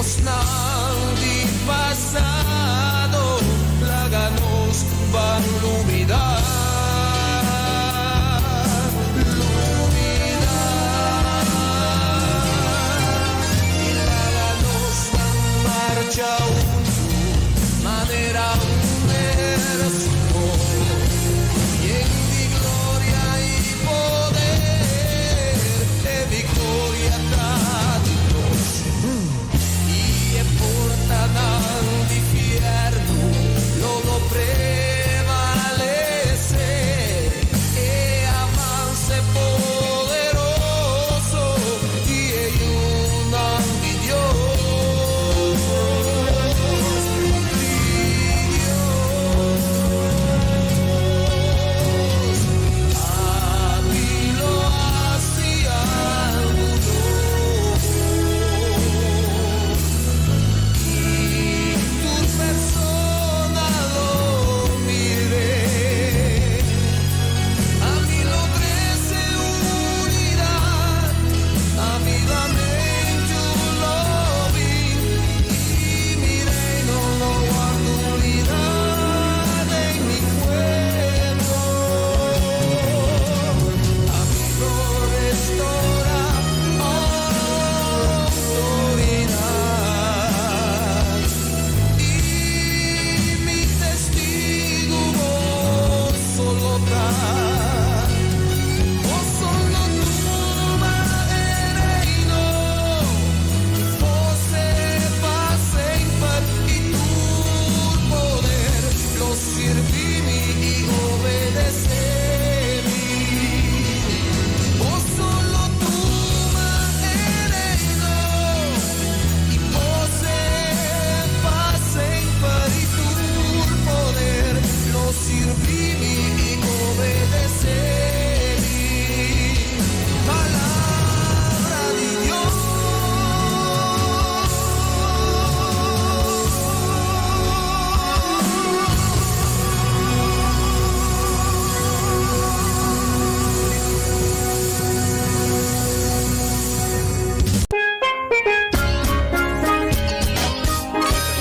ng di pasado, laganos bang lumidad? Ilaganos ng marcha unso, manera universo, lleno de gloria y poder, de victoria Dios. Y portan di fierro, lo prevalece, e avance poderoso, y ayunan di Dios.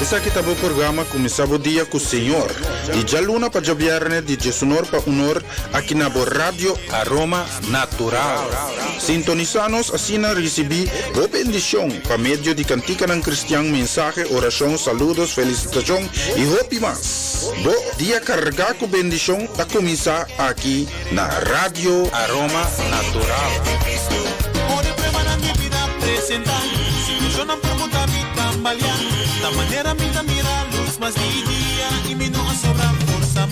Essa aqui tá o programa começava o dia com o Senhor. E já luna para o viernes de Jesunor para honor aqui na Rádio Aroma Natural. Sintonizanos assim na recebi boa bendição para meio de cantica ng cristiano, mensagem, oração, saludos, felicitação e hope mas. Bo dia carregar com bendição a começar aqui na Rádio Aroma Natural. Da manera me mira luz mas de dia e me não sobra força.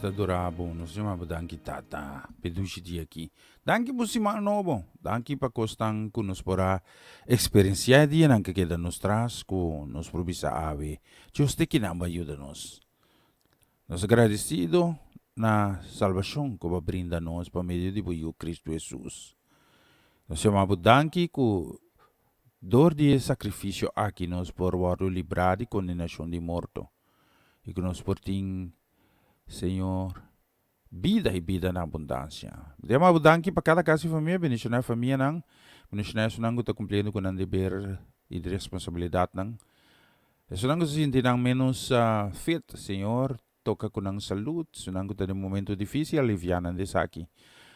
está adorable, nos chamamos danki tata, pedushi di aqui. Danki po si novo, danki pa costan ku nos pora experiencia di nan que queda nos tras ku nos provisa ave. Juste que não ajuda nos. Nos agradecido na salvação que va brinda nos por meio de o Cristo Jesus. Nos chamamos danki ku dor de sacrifício aqui nos por waro librar de condenação de morto. E que nos porting Senhor, vida e vida na abundância. Dema danki para cada casa e família, bendicionar a família nang, bendicionar sunang kita cumprindo com ang dever e de responsabilidade nang. Sunang ko sinti nang menos fit, Senhor, toca com ang saúde, sunang ko de momento difícil, alivianan de saki.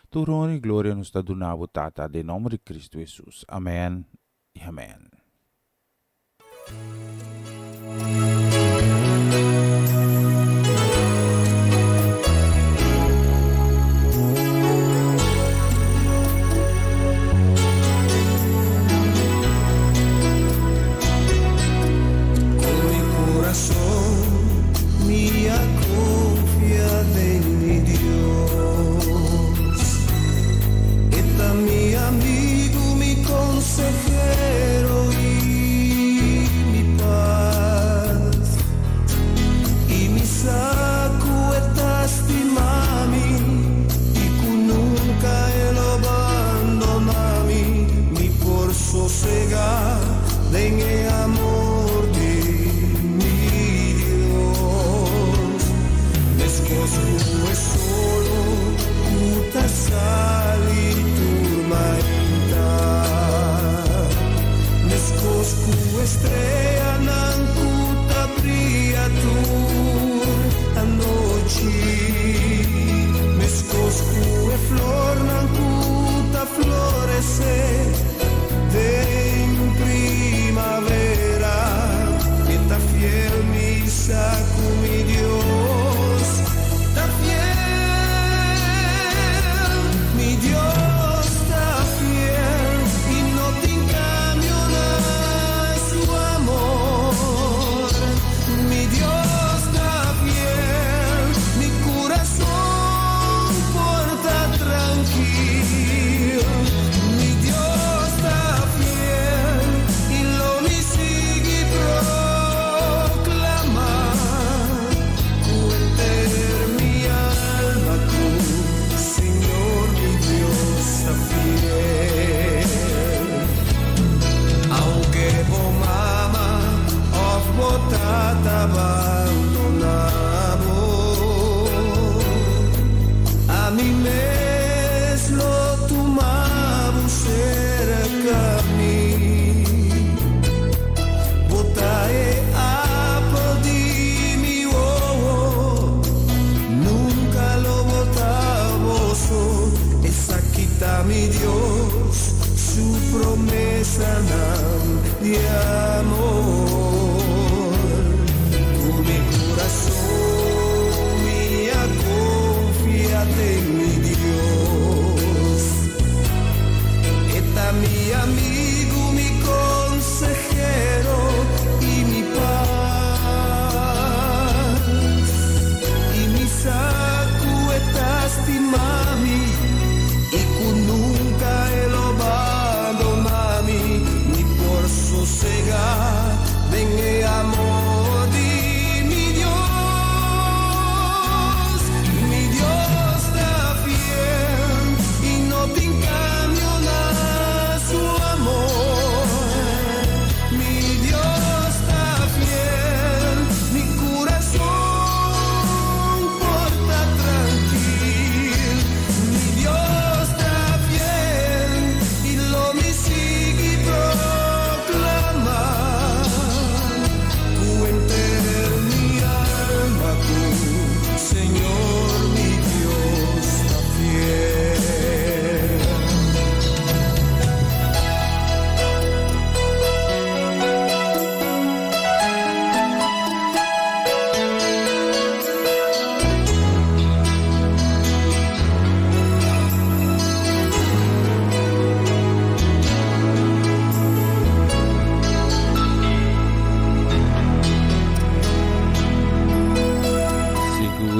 Turon e glória nos está donado tata, de nome de Cristo Jesus. Amém e amém. Amor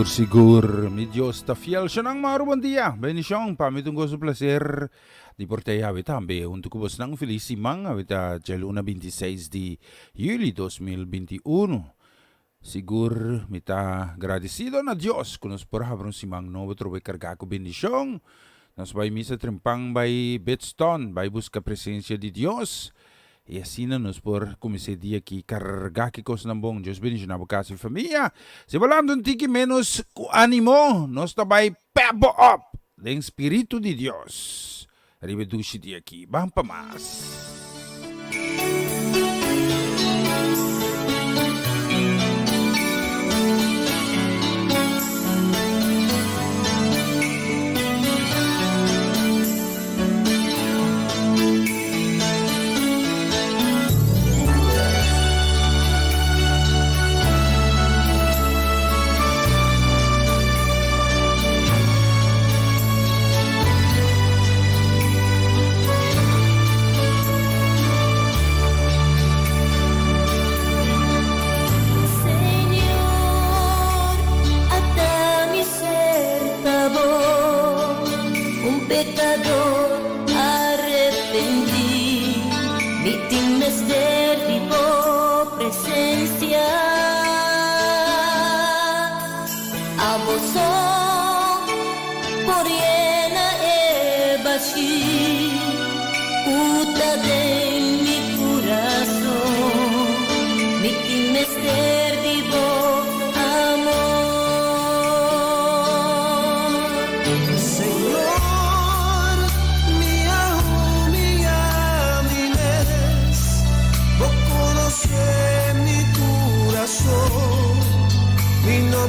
Sigur, mi Diyos ta fiel siya ng marubang dia. Benisyong, pamitong ko sa placer. Di portay awit hambe, untuk kubos ng felisimang awit Jaluna 26 di Yuli 2021. Sigur, mita agradecido na Diyos kunos por habron simang no betrobe karga ko benisyong. Nas bay misa trimpang bay Betston, bay busca presensya di Diyos. E assim nos por começaria aqui carregar que coisa não bom Deus bendiga na boca sua família se falando um tique menos ânimo nós também pep up do Espírito de Deus rebeduche de aqui vamos para mais.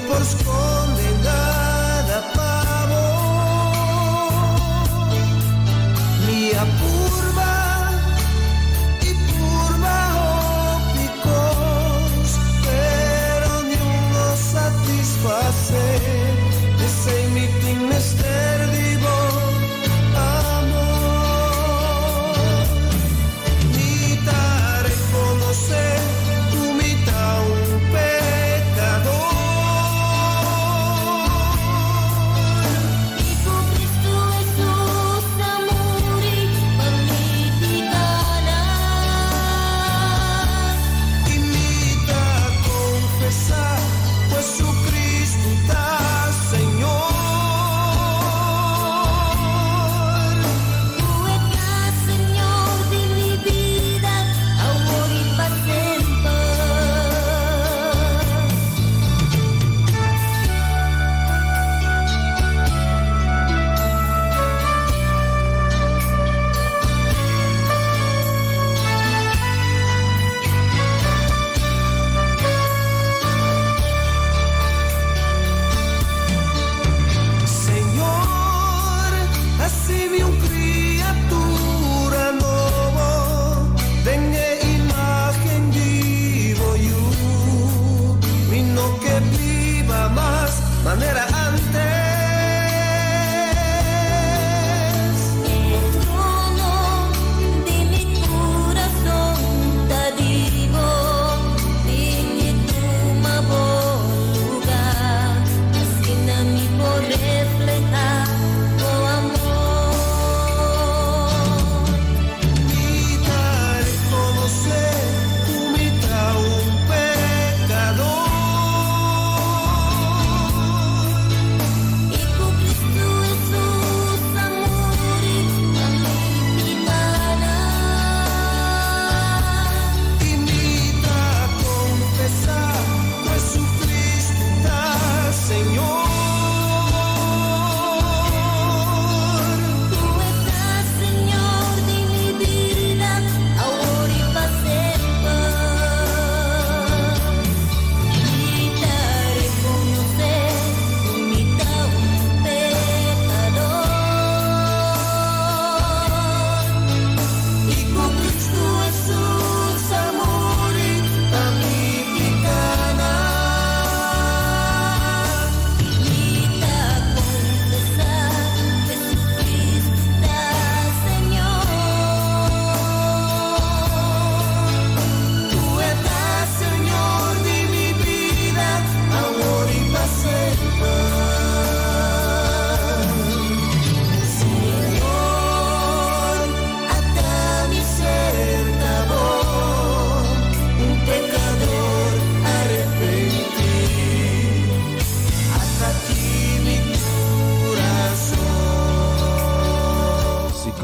Por condenada pavor mi apurva y purva picos pero ni uno satisface ese mitin mester divo amor ni ta reconocer tu mitad un pecador.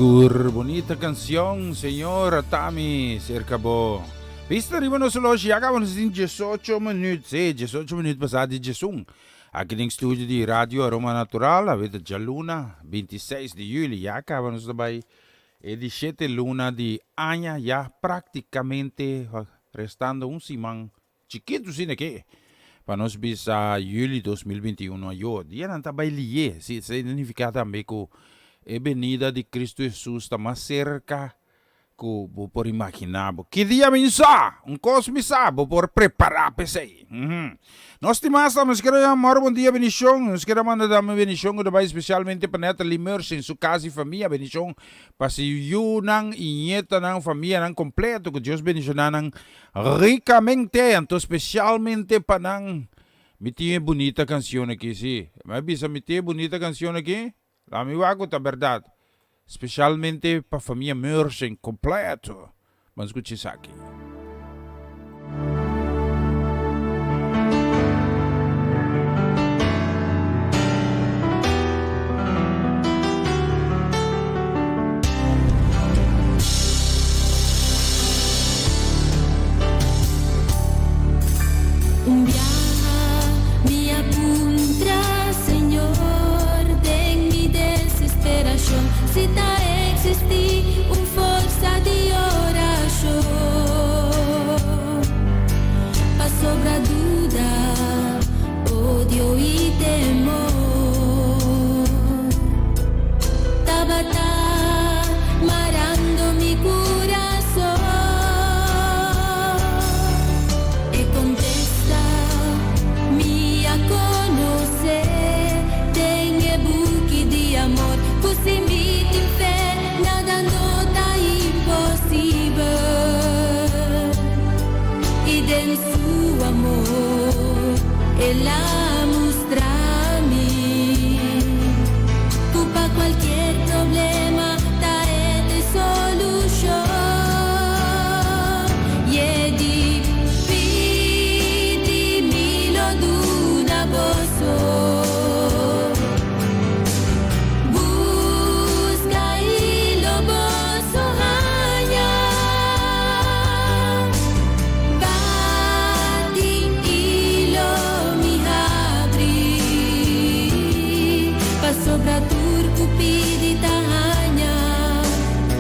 Bonita canción, Señor Tami, cerca bo. Vista rin mo solo siya ka, 18 minutos, 18 minutos pasado de Jesung. Aqui no estúdio de Rádio Aroma Natural, a vida de Luna, 26 de julho, já acabamos também. E de 7 luna de Anha, já praticamente restando semana chiquito, sim, aqui. Para nós bisa julho 2021, eu dia não também lié, se significa também que a venida de Cristo Jesus está mais cerca que por imaginar. Que dia mensa, cosmisa, por preparar para isso. Nós temos que amar bom dia, bendição. Nós queremos mandar uma bendição especialmente para Neta Limers em sua casa e família, bendição para se unam e nieta ng família ng completo, que Deus bendicionan ricamente, então especialmente para nang mitinha bonita canção aqui, sim. Mas bisa mitinha bonita canção aqui? Amigo, tá verdade. Especialmente para a família Mersen completo. Vamos escutar isso aqui. Se tá existir força de oração, pa sobra dúvida, ódio e temor, tabata marando mi coração e contesta mi a conocer, tem buque de amor, così mi en su amor, Él la muestra a mí. Para cualquier problema, trae solución. Y di, pidi lo d'una voz. Sobra turco pidi tahanya,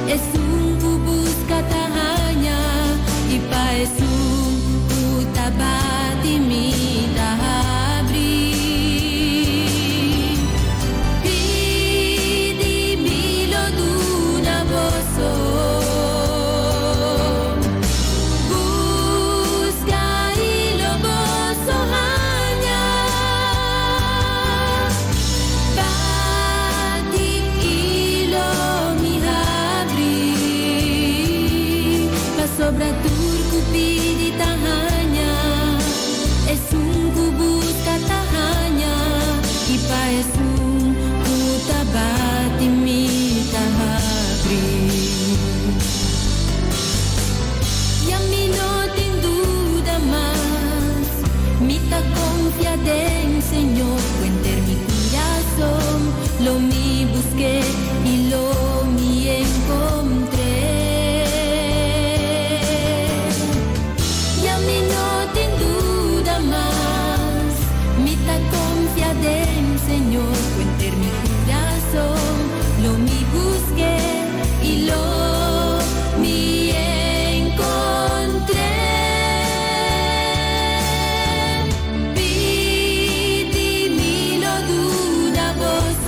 esungguh busca tahanya, ipa esungguh tabati mi tahabri. Pidi milo d'una boso, busca ilo boso hanya. Sobra turco pidi tahanya, esungguh busca tahanya, ipa esungguh tabati mi tahabri. Yang mi no tin duda más, mi ta confiada en Señor, cuenter mi corazón, lo mi busqué y lo mi encontré. Señor, cuenter mi corazón, lo mi busqué y lo mi encontré. Pidi mi lo d'una voz,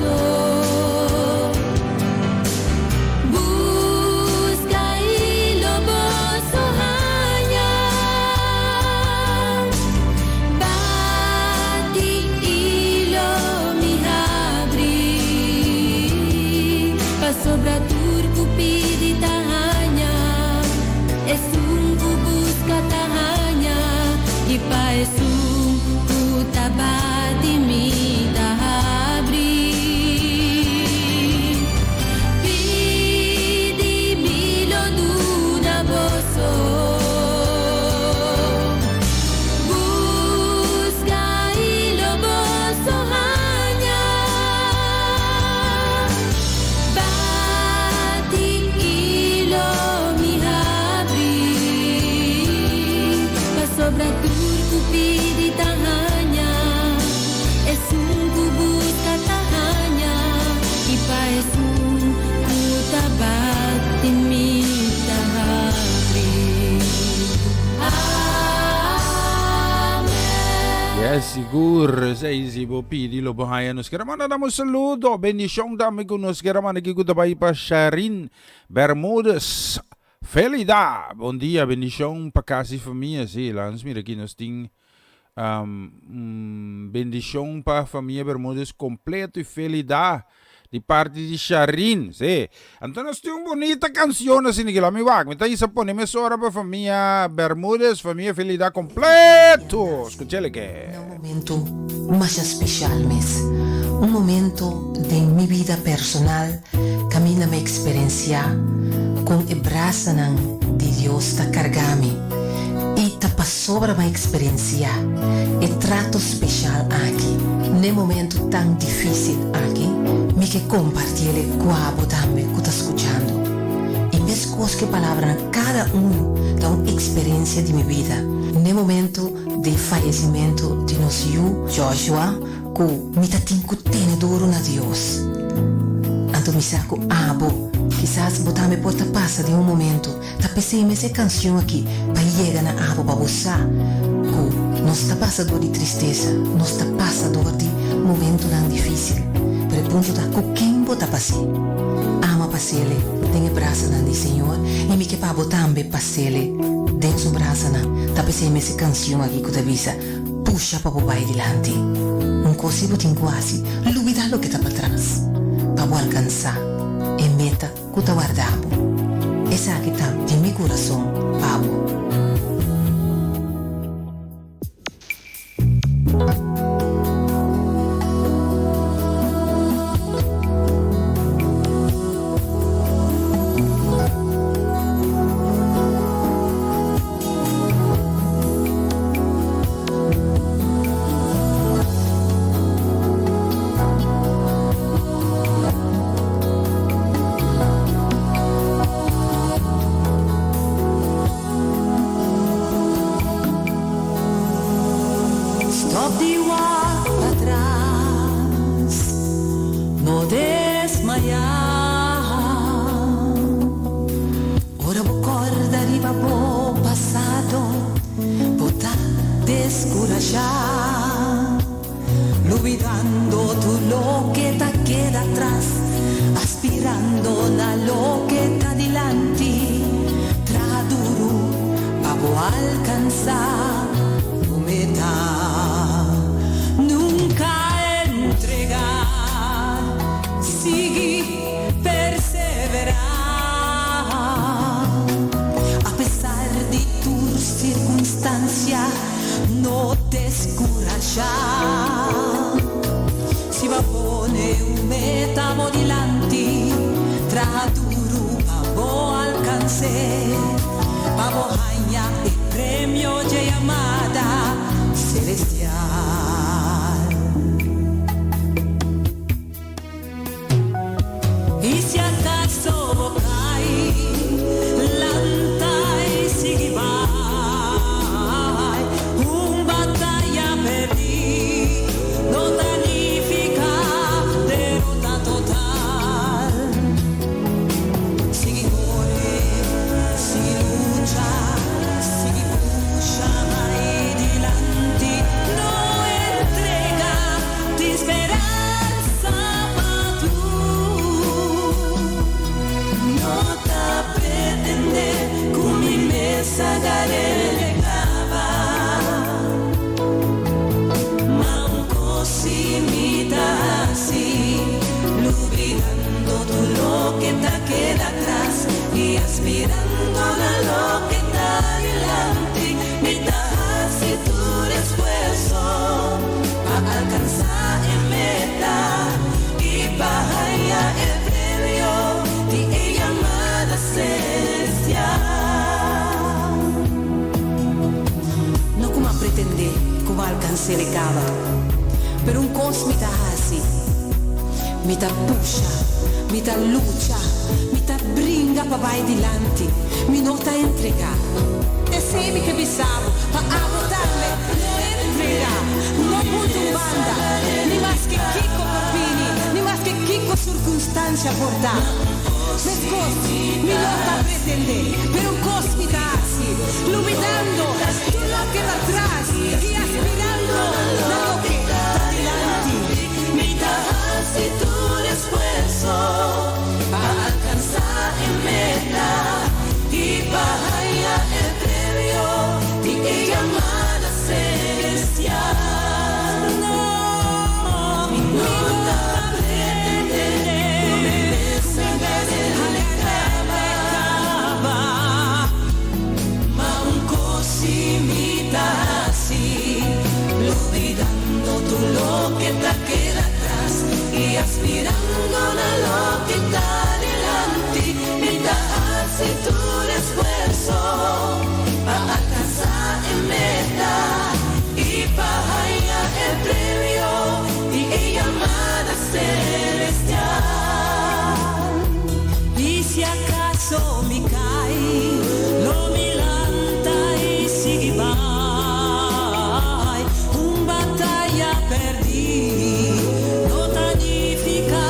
Siguro sa isibo pidi lo bahaya nos keramana damos saludo bendición dami kunos keramana kikutabay pa Sharin Bermudez Felida. Bom dia, bendición pa casi família, sí, lans mira aqui nós tem bendición pa família Bermudez completo e Felida di parte di Sharin, sì. Então nós temos uma bonita canção assim que lá me vai. Então isso põe emissora para família Bermudez, família Felida completo. Escúchale que Un momento más especial, mes. Un momento de mi vida personal que mi experiencia con el brazo de Dios ta cargami y ta pasó mi experiencia e trato especial aquí. En momento tan difícil aquí, mi que compartirle cuabo también que está escuchando. Y mis cosas que palabras cada uno da una experiencia de mi vida. En momento de fallecimiento de nuestro Joshua, que mi tatinco tiene duro na Dios. Anto mi saco abo, quizás botame porta passa de un momento, ta pensei essa canção aqui, para llegar na abo para buscar, que não está passando de tristeza, não está passando de momento tão difícil, pero el punto da com quem bota passei. Ama passele, tem braço de Senhor, e me que pabo também passele, dentro do braço na, ta pensei essa canção aqui que avisa, puxa para o pai dilante. Un così botin quasi, lubida lo che sta per trás, para alcançar e meta que te guardamos. Essa que está de mi coração, Pablo. Per un cos mi ta hasi, mi ta pusha, mi ta lucha, mi ta bringa pa vai dilanti, mi nota entrega. E sei che bisavo, pa abotarle, no entrega, no punto un banda, ni más che chicco corpini, ni más che chicco circunstancia porta. Mes cos, mi nota pretende, per un cos mi ta hasi, lumitando, tu lo che va atrás, y aspirando, imita así, olvidando todo lo que te queda atrás y aspirando a lo que está delante. Mira, hace tu esfuerzo para alcanzar en meta y para hallar el premio y llamada celestial. Y si acaso me cae, lo milanta y sigue vai. Un battaglia perdí, no significa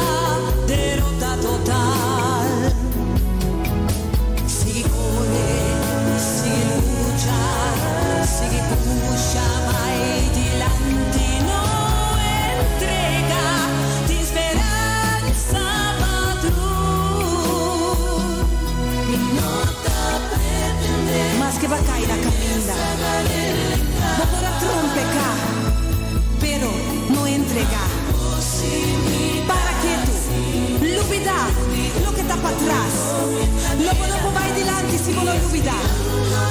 derrota total. Sigue corre, sigue lucha, sigue puxa, vai dilante, no entrega, ti speranza padrón. Mi nota pretende, mas que va a caer la camina, no podrá trompecar, pero no entregar. Para que tú, olvidar lo que está para atrás, lo que vai dilante si vuole olvidar.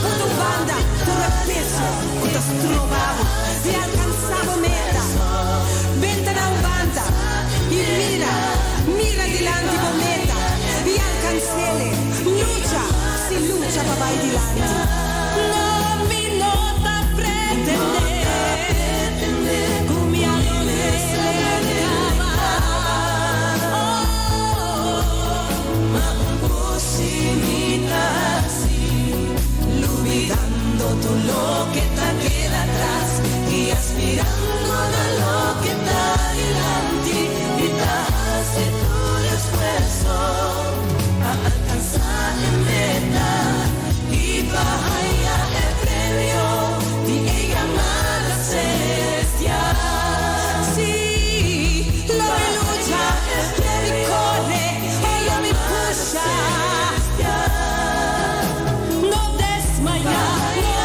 Con tu banda, tu peso, que te has trovado y alcanzado meta. Vente a un banda y mira dilante con meta y alcancele. Lucha, si lucha para vai dilante. No mi nota pretende, con mi alma olvidando todo lo que te queda atrás y aspirando a lo que está delante. Y te hace todo el esfuerzo para alcanzar en meta y para hallar el premio y llamada celestial. Sí, lo lucha, mi corre, ella me puxa. No desmayar, no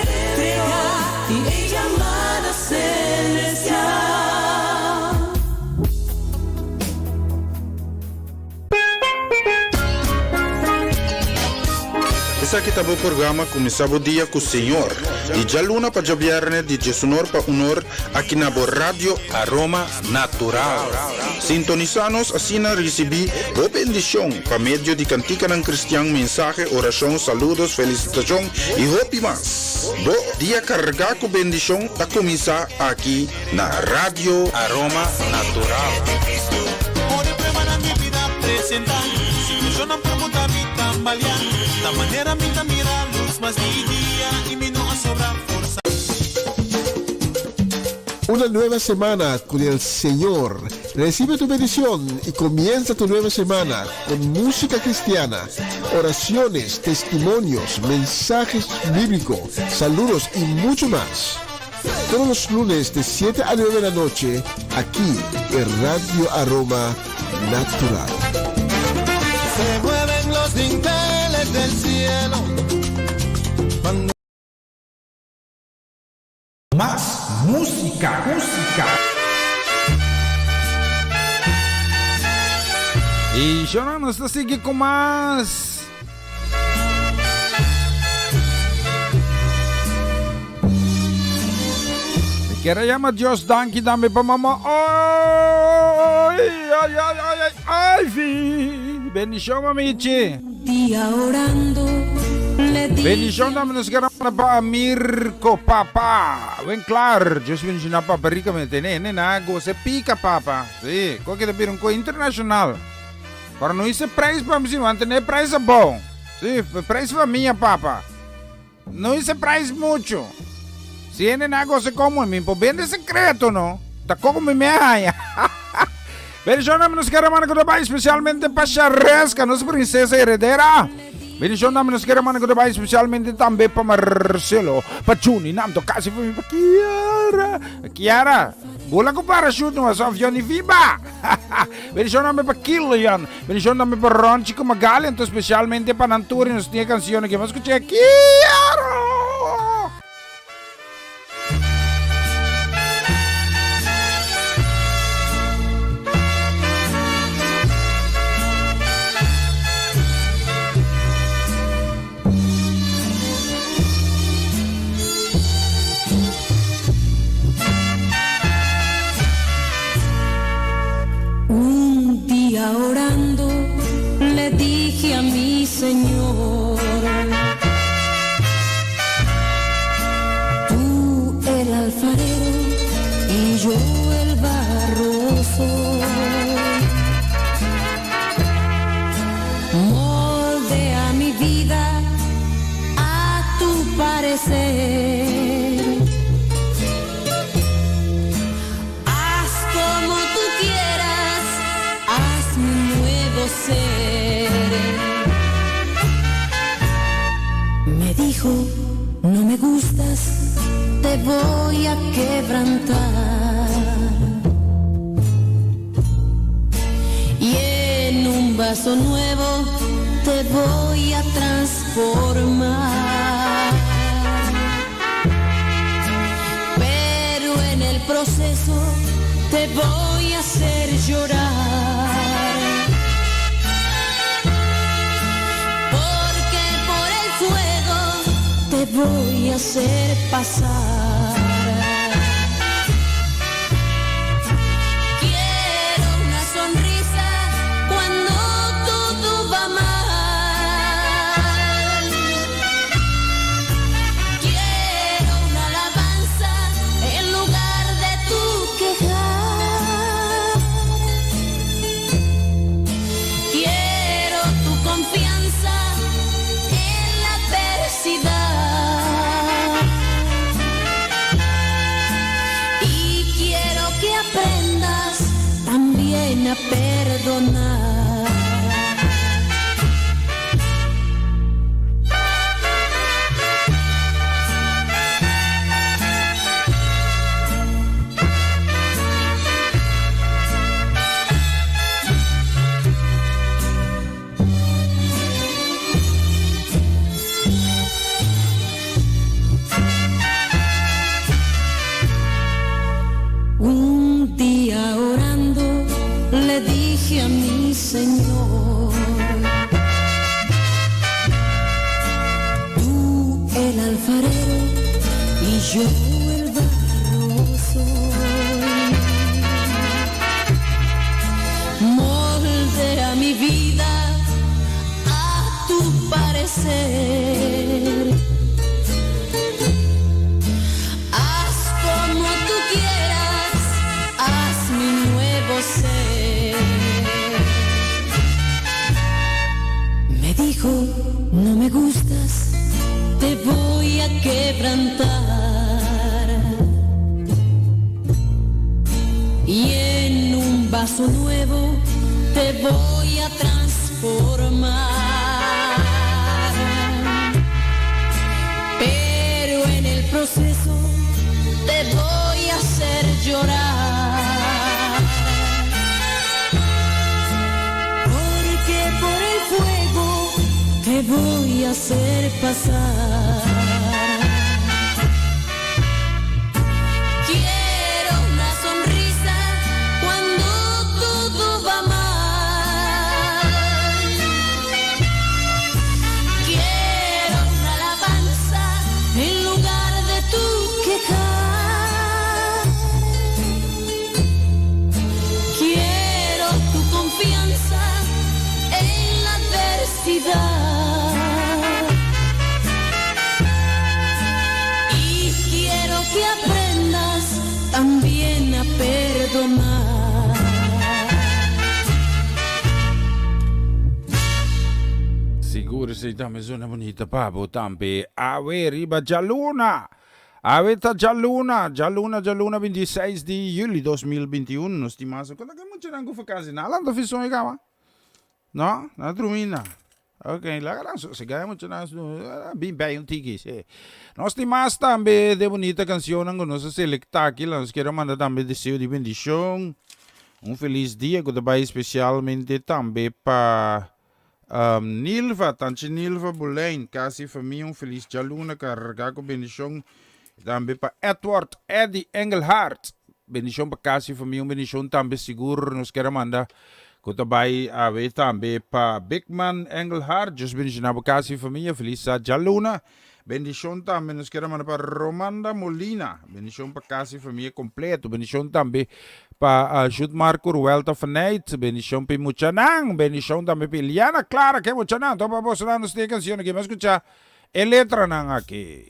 entregar y llamada celestial. Essa aqui tá o programa começava o dia com o Senhor. E já luna para jabiarne de Jesunor para unor aqui na Rádio Aroma Natural. Sintonizanos assim na recebi o bendição para meio de cantica ng cristiang mensaje, oração, saludos, felicitação e hopi mas. Bo dia carregar com bendição a começar aqui na Rádio Aroma Natural. Ore premana mi vida presentar. Si yo no pregunta mi tambalear. La manera mi mira luz más día y mi no sobra fuerza. Una nueva semana con el Señor. Recibe tu bendición y comienza tu nueva semana con música cristiana, oraciones, testimonios, mensajes bíblicos, saludos y mucho más. Todos los lunes de 7 a 9 de la noche, aquí en Radio Aroma Natural. Se mueven los dinteles del cielo. Más música. Y yo no nos sigue con más. Me quiere llamar Dios Donkey, dame pa mamá. Ay, bendición, mamichi. Día orando, le di Bendición dame nos queremos pa Mirko, papá. Ven clar, Dios bendición papa rica me tiene nago se pica papa. Sí, co que te pide un co internacional. Para no hice price para mí, mantener price bom. Sí, price para mí, papa. No hice price mucho. Si tiene nago se como en mí, pues bien de secreto, ¿no? Ta como me haya. Bendición dame nos queremos especialmente para Charresca, nuestra princesa heredera. Bendición dame nos queremos especialmente también para Marcelo, para Juni, Namto, casi para mi para Kiara. Bola ko para shoot no sa avião de Viva. Bendición dame para Kilian. Bendición dame para Ron Chico Magali, entonces especialmente para Anturi, nos tiene canciones que vamos a escuchar. Kiara. dije a mi Señor, tú el alfarero y yo el barro soy. Moldea mi vida a tu parecer. Haz como tú quieras, haz mi nuevo ser. Me dijo, no me gustas, te voy a quebrantar. Y en un vaso nuevo te voy a transformar. Pero en el proceso te voy a hacer llorar. Porque por el fuego te voy a hacer pasar. Quiero una sonrisa cuando todo va mal. Quiero una alabanza en lugar de tu quejar. Quiero tu confianza en la adversidad. Y quiero que aprendas también a perdonar. Un día orando le dije a mi Señor, tú el alfarero y yo el barro soy. Moldea mi vida a tu parecer. Haz como tú quieras, haz mi nuevo ser. Me dijo, no me gustas, te voy a quebrantar. Y en un vaso nuevo te voy a transformar. Pero en el proceso te voy a hacer llorar. Porque por el fuego te voy a hacer pasar. Quiero una sonrisa cuando todo va mal. Quiero una alabanza en lugar de tu quejar. Quiero tu confianza en la adversidad. Y quiero que aprendas también a perdonar. Siguro sei também zona bonita pabo tambe. Awe riba Jaluna. Aveta Jaluna 26 de julho de 2021. Nos estimamos. Quando que muito não foi casa na landa fissão e gama. No, na trumina. Ok, lá lang so sigaya muito na bem bem tigis. Nós estimamos também de bonita canção ang nosso selectar aqui. Nós quero mandar também desejo de bendição. Feliz dia, que vai especialmente também para Nilva, Tante Nilva Boleyn, kasi família, feliz Jaluna, carregar com bendição. Também para Edward Eddie Engelhardt, bendição para kasi família, bendição também seguro, nos quero mandar. Que vai também para Bigman Engelhardt, just bendição para kasi família, feliz Jaluna. Bendición também, nós queremos para Romanda Molina. Bendición para casa e família completo. Bendición também para Jud Marco Ruelta Faneit. Bendición para Muchanang. Bendición também para Liana Clara, que é Muchanang. Então, para você lá nos tem canção aqui, mas escutar a letra nang aqui.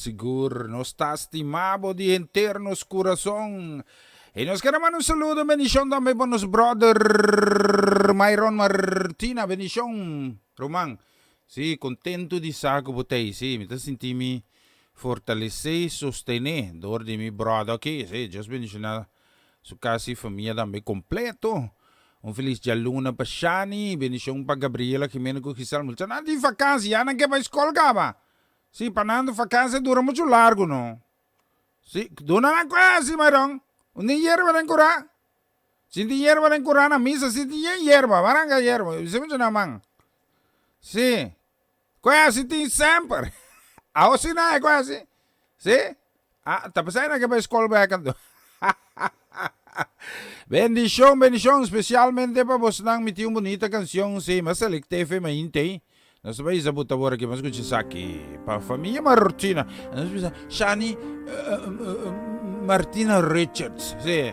seguro no está estimado de internos corazón. Y nos queremos un saludo, bendición también para nuestro brother Myron Martina, bendición, Román. Sí, contento de saco botei, sí, me sentimi fortalecer e sostener dor de mi brother aqui, sí, Deus bendicionar su casa e família também completo. Feliz dia luna para Shani, bendição para Gabriela Jimena Cuquisal. Multa na di vacancy, ya na que vai escola ba? Sí, panando vacancy dura muito largo, no? Sí, duna na quase, Myron. Hindi hierba ng kura. Hindi hierba ng kura na misa. Hindi hierba. Baranga hierba. Bisa mo siya naman. Si. Kuya, si ti sempre. Ako si na, kuya si. Si. Tapos ay nagkaba-school ba ka to? Bendición, bendición. Especialmente pa vos nang mitiyong bonita canción si Masalik Tefe Mainte. Nasa ba isa butabora ki mas kutsi saki. Pa familia Martina. Nasa bisa, Shani, Martina Richards. Sí.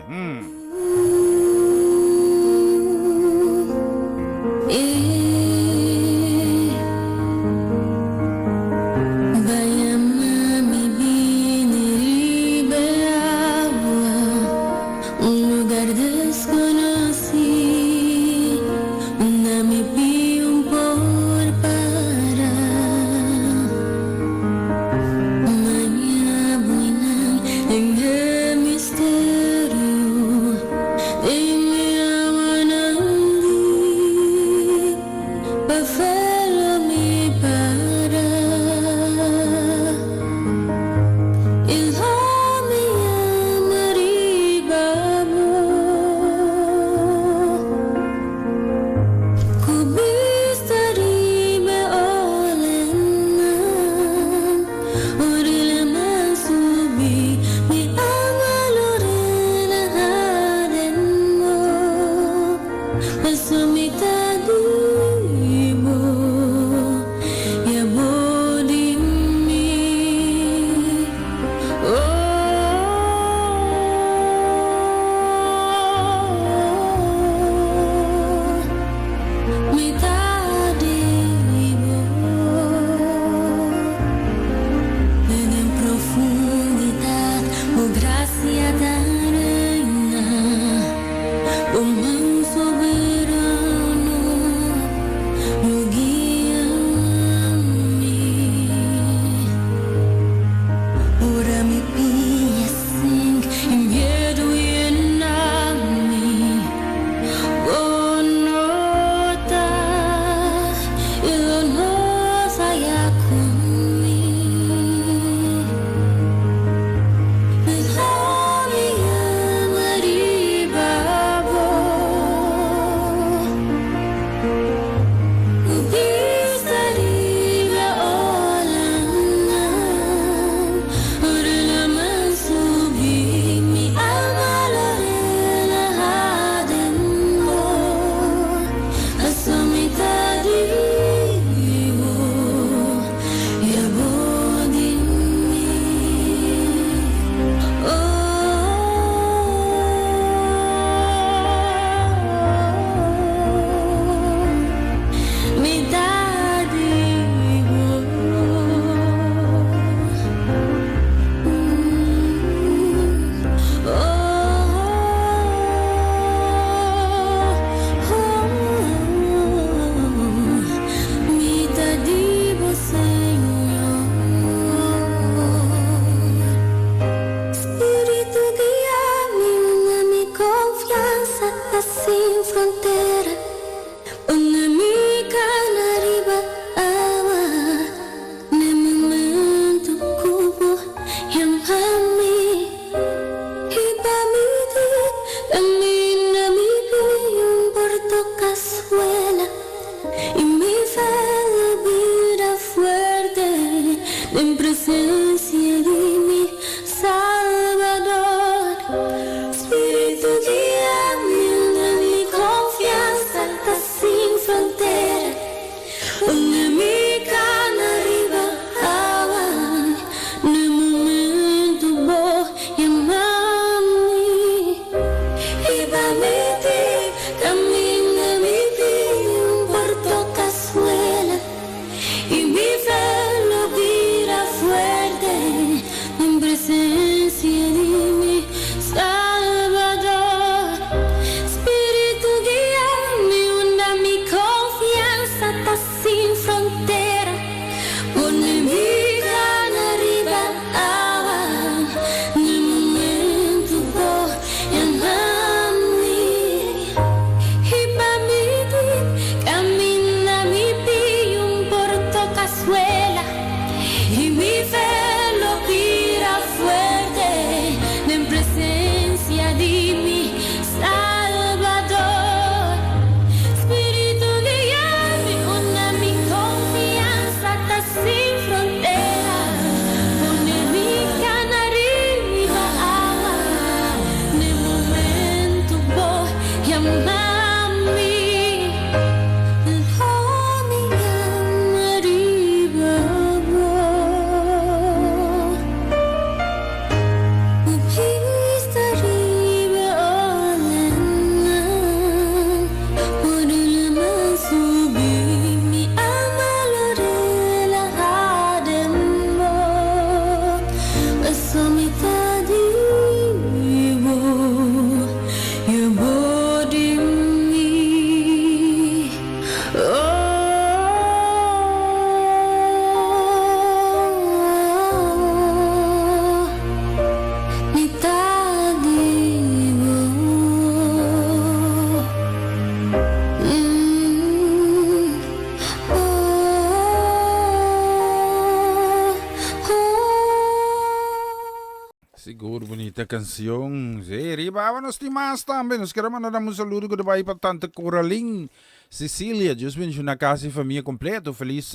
Siguro bonita canción. Sí, riba, vámonos de más también. Nos queremos mandar un saludo que vai para tanta Coraline, Cecilia. Dios bendiga una casa y familia completo. Feliz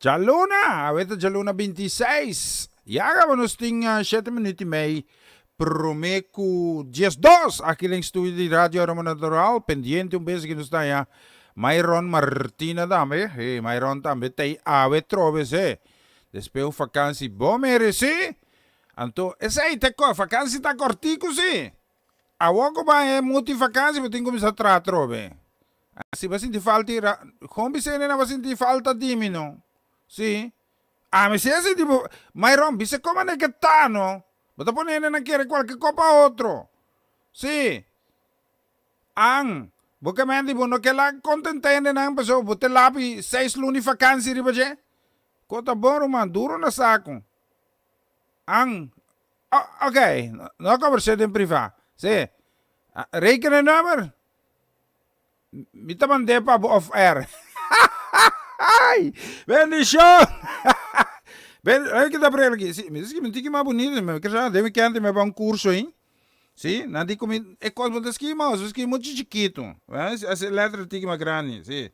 Jaluna. Ahorita Jaluna 26. Ya vámonos de 7 minutos y medio. Promeco 10-2. Aqui no estúdio de Radio Aroma Natural. Pendiente beso que nos está ya. Myron Martina também. Hey, Myron também tem ave troves, eh. Despeu vakantie bom merece. Anto, esse aí tem vakantie tá cortico, sim. A pouco vai multi vakantie, mas tem que começar a tratar trove. Se você sentir falta, como você não vai sentir falta de mim, não? Sim. Ah, mas se esse tipo, Myron, você como é que tá, não? Bota ponendo na querer qualquer copa outro. Sim. Ang, porque me digo, no que lá contentende não, pessoal, bote lá 6 lunes vakantie, riba je? Kota bom, man, duro na saco. Ang, ok, não conversei em privado. Sim. Rekenen nummer. Me te mandei para off-air. Bendição! Aí que dá para ele aqui. Sim, mas isso que me diz que é mais bonito, mas que já deve que antes me dar curso, hein? Sim, não digo que é coisa muito esquema, isso é muito chiquito. Essa letra tem que mais grande, sim.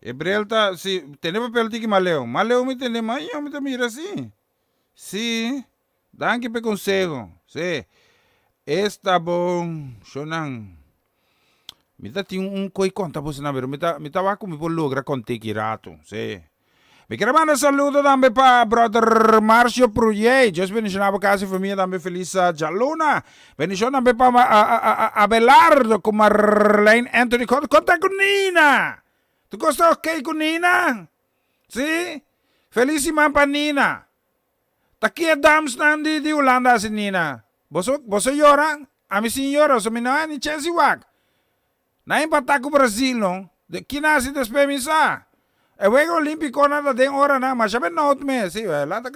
Hebreu tá, sim, tem papel tem que maleu. Maleu me tem mais, eu me te mira assim. Sim, danke pelo conselho, sim. Está bom, Shonan. Me dá coi conta você na verdade. Me tava com me por logra conte que rato, sim. Me quero mandar saludo também para brother Márcio Prujé. Deus bendiga a casa e família também feliz Jaluna. Bendição também para Abelardo com Marlene Anthony. Conta com Nina. Tu gosta ok com Nina? Sim? Feliz irmã para Nina. Aqui é dams nandi de Holanda si Nina. Você llora? A minha senhora, so minha ni Chelsea wag. Na empata com o Brasil, não? De que nasce despemisa. É o olímpico nada tem hora na, mas já bem não me, sim, lá tá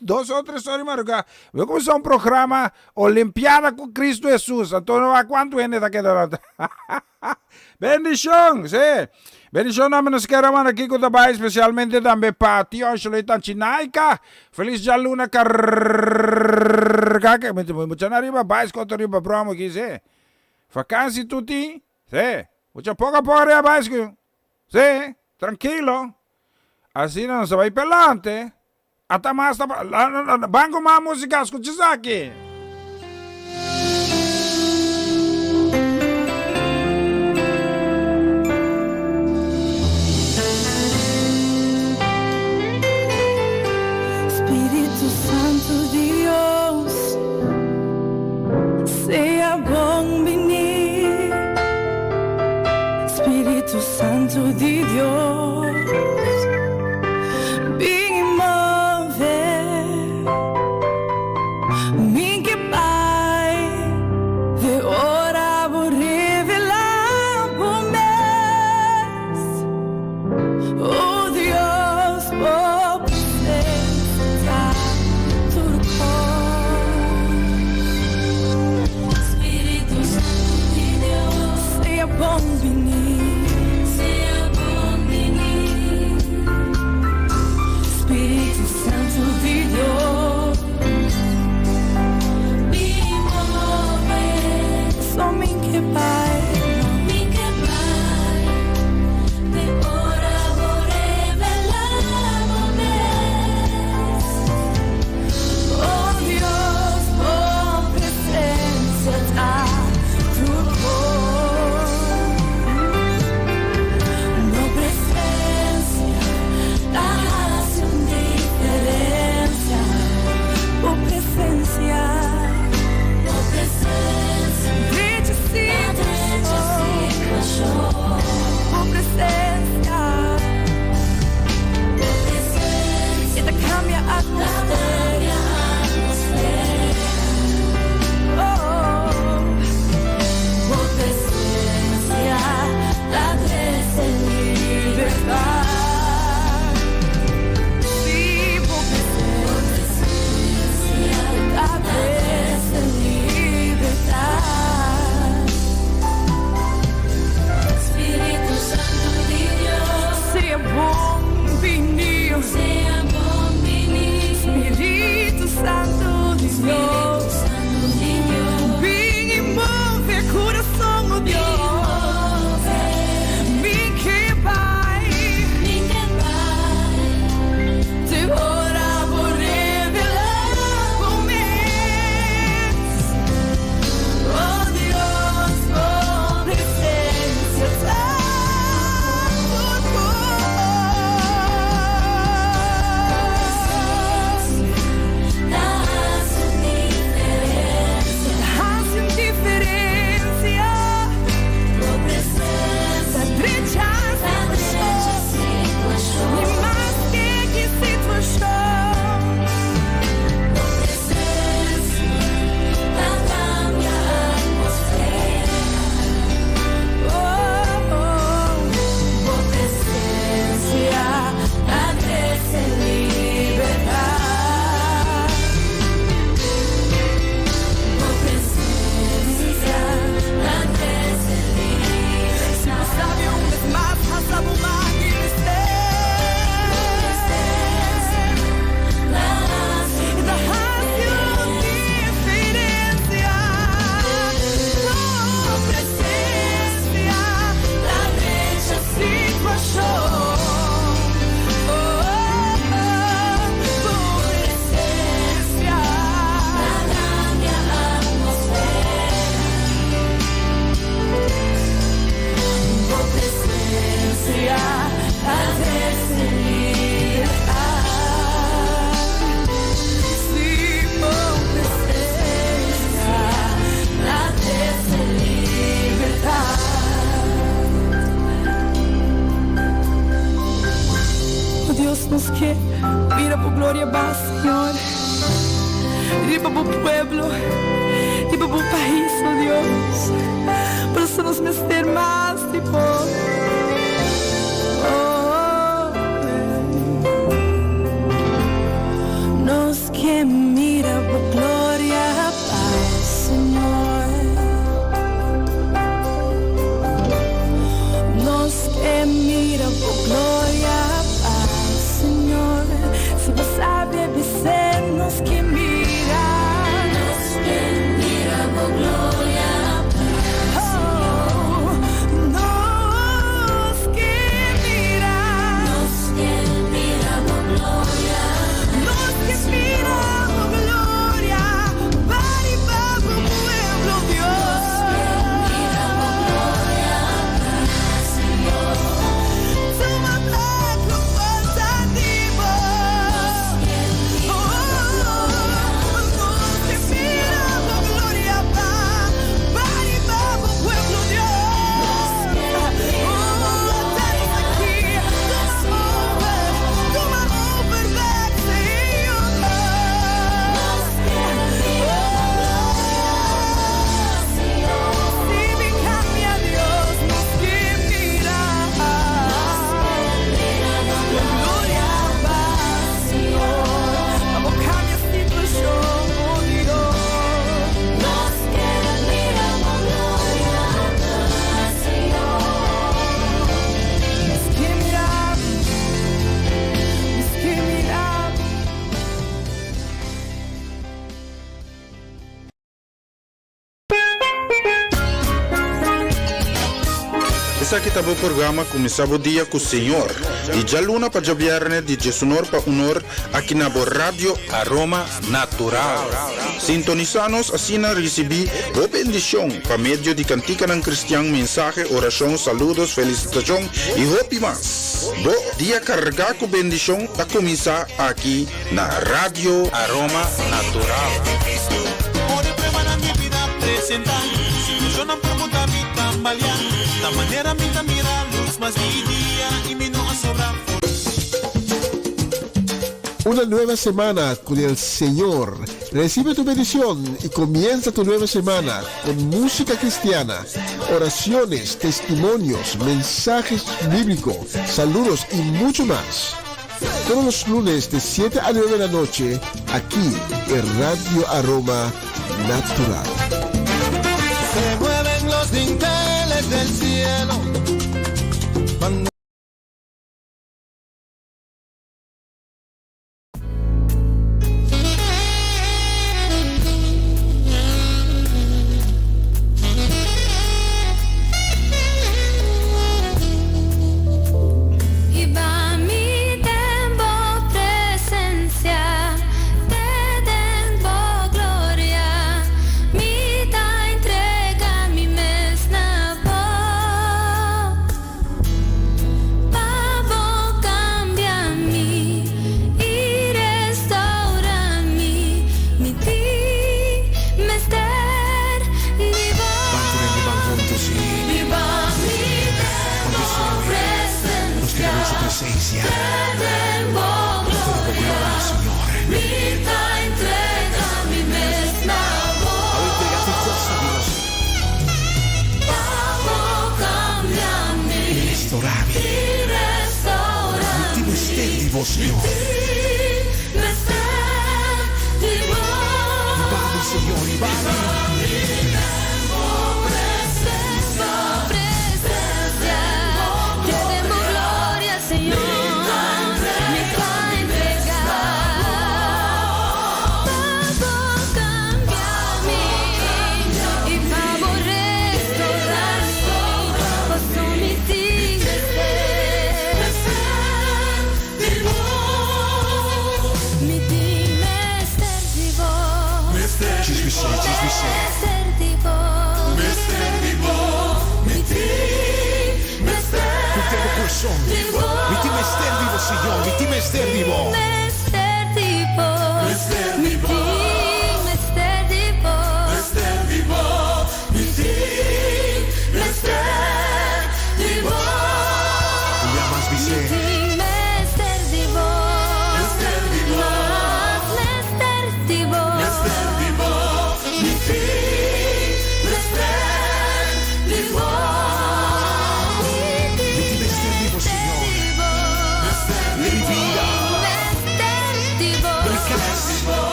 2 ou 3 horas maruga. Eu começar programa Olimpiada com Cristo Jesus. Então não há quanto é daquela. Bendição, sim. Bendição namin nos keraman aqui com o especialmente também para Tio Angelita Chinaica. Feliz Jaluna carga. Mucha na riba, bais ko to riba promo aqui, sim. Vakantie tutti, sim. Mucha pouca porra bais ko. Sim. Tranquilo. Assim não se vai pelante. Até mais. Banco uma música, escuta isso aqui. Espírito Santo Deus, seja bom venir. Espírito Santo de Deus, vem mover, vem que Pai, de hora vou revelar por mês, oh Deus, por presença turcos. Espírito Santo de Deus, seja bom venir. Espírito Santo de Deus, gloria va, Señor. Riba bu pueblo, riba bu país, oh Dios. Por eso nos meter más, tipo. Nos que mira bu gloria va, Señor. Nos que mira bu gloria va, Señor. Se você sabe vencer, nos que mira por gloria. Oh, nos que mira por gloria. Nos que mira por gloria. Para y para el pueblo, Dios. Nos que mira por gloria, Señor. Toma pecado pasativo. Essa aqui tá o programa começava o dia com o Senhor. E já luna para o viernes de Jesunor para Unor aqui na Rádio Aroma Natural. Sintonizanos assim na recebi boa bendição para meio de cantica ng cristiano, mensagem, oração, saludos, felicitação e hope mais. Bo dia carregar com bendição a começar aqui na Rádio Aroma Natural. Ore prema mi vida presentar. Yo no pregunta mi tambalear. La manera mi mira luz más día y mi no sobra. Una nueva semana con el Señor. Recibe tu bendición y comienza tu nueva semana con música cristiana, oraciones, testimonios, mensajes bíblicos, saludos y mucho más. Todos los lunes de 7 a 9 de la noche, aquí en Radio Aroma Natural. Se mueven los dinteles del cielo. Cuando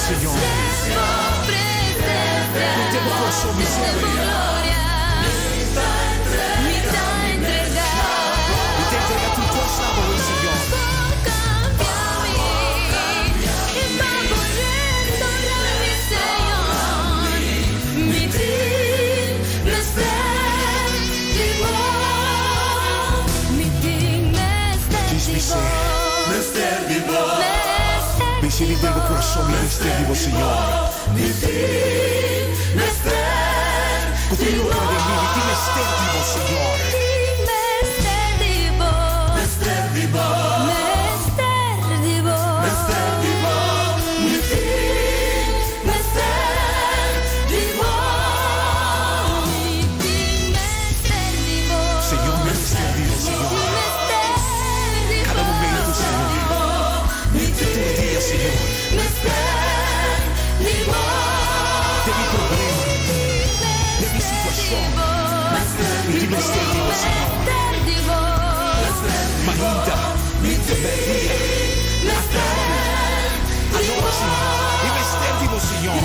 Señor. No tengo gozo, miseria. Y te entrega tu costado, Señor. Visita el corazón, mister vivo, Señor. Continúa de mí, mi mister vivo, Señor. Señor, mister vivo, Señor. Cada momento, Señor. Todo día, Señor. De mi problema, de mi situación, mi mister vivo, Señor. Mañana, mi día, hasta anoche, mi mister vivo, Señor.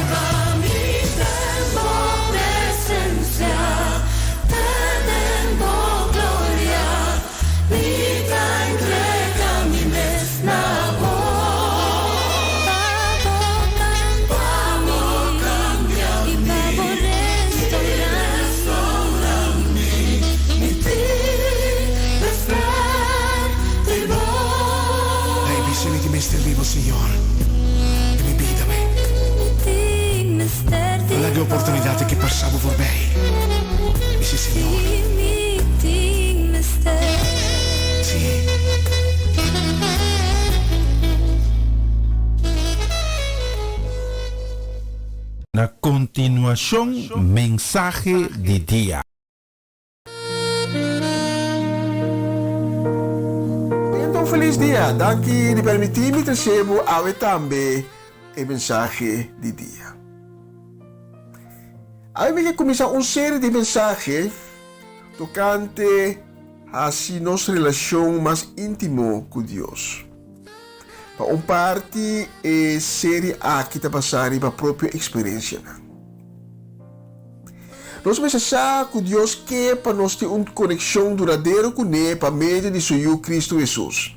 Mister vivo, Señor, e mi vida, la mia opportunità che passavo por me. Dice, Señor. Sí. Na continuación, mensaje de día. Feliz dia, danke di permitirmi recebo awe tambe e mensaje di dia. Awe me comienza una serie de mensajes tocante a si nuestra relación más íntimo con Dios. Para un parte e serie A que está passando para propria experiência. Nós precisamos que Deus quer para nós ter uma conexão duradoura com Ele por meio de seu Cristo Jesus.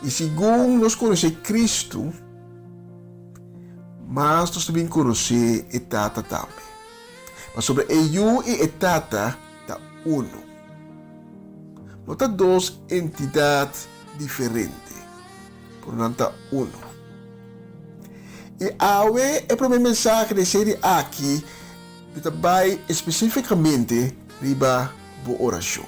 E segundo nós conhecemos Cristo, mas nós também conhecemos a Tata também. Mas sobre eu e a Tata, está uno. Não está duas entidades diferentes, portanto está uno. E awe é para minha mensagem de série aqui, que trabalha especificamente riba boa oração.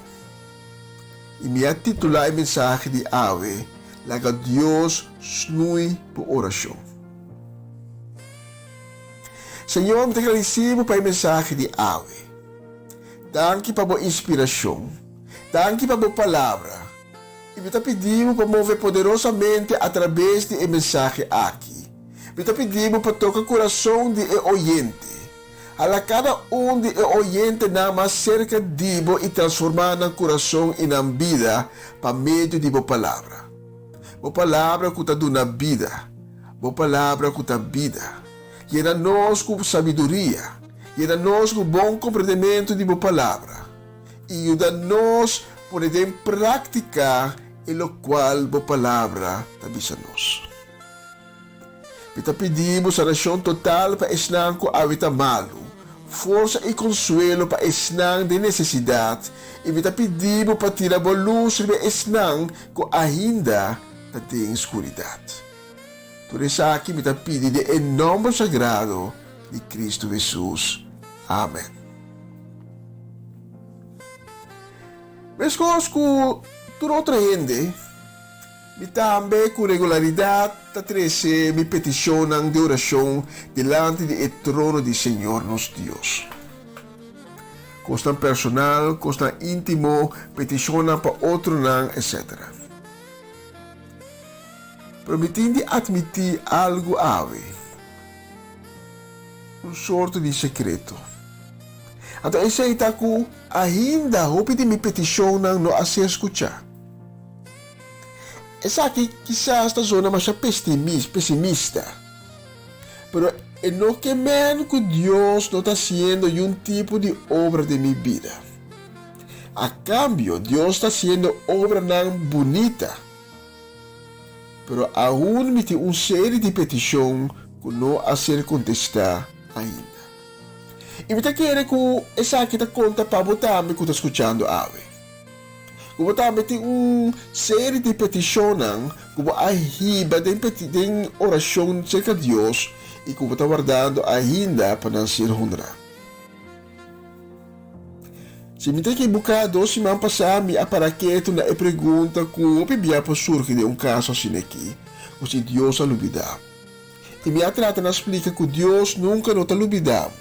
E minha titular mensagem de awe, laga Deus snui boa oração. Senhor, muito agradecido para a mensagem de awe. Danke para a boa inspiração. Danke para a boa palavra. E me pedimos para mover poderosamente através de mensagem aqui. Me pedimos para tocar o coração de oyente. A cada de oyente na mais cerca de e transformar o coração e na vida para meio de boa palavra. Boa palavra que está dando vida. Boa palavra que está vida. E era nós com sabedoria. E era nós com bom compreendimento de boa palavra. E ajuda nós a poder praticar o qual boa palavra está a nós. Kita pedimos a oração total para esnar com a vida malo, força e consuelo para esnar de necessidade, e kita pedimos para tirar a luz para esnar com ainda tem escuridade. Tudo isso aqui me pedi em nome sagrado de Cristo Jesus. Amém. Mas conosco, toda outra gente, me também com regularidade, me peticionam de oração delante do trono do Senhor nosso Deus. Costa personal, costa íntimo, peticionam para outro não, etc. Permitindo admitir algo ave, sorte de secreto. Então, esse aí está com ainda, hope de minha petição não a ser escutar. Essa aqui, quizás, está zona mais pessimista. pero en lo que me que Dios no está haciendo un tipo de obra de mi vida. A cambio, Dios está haciendo obra tan bonita, pero aún me tiene una serie de peticiones que no a ser contestada ainda. E me quer que essa aqui tá conta para botar me que tá escutando ave. Como também tem série de petições como a riba de oração cerca de Deus e como tá guardando ainda para não ser honra. Se me tem que buscar 2 semanas passar me aparaqueto na pergunta como bebia para surgir de caso assim aqui, ou se Deus a olvidar. E me trata na explica que Deus nunca não tá olvidado.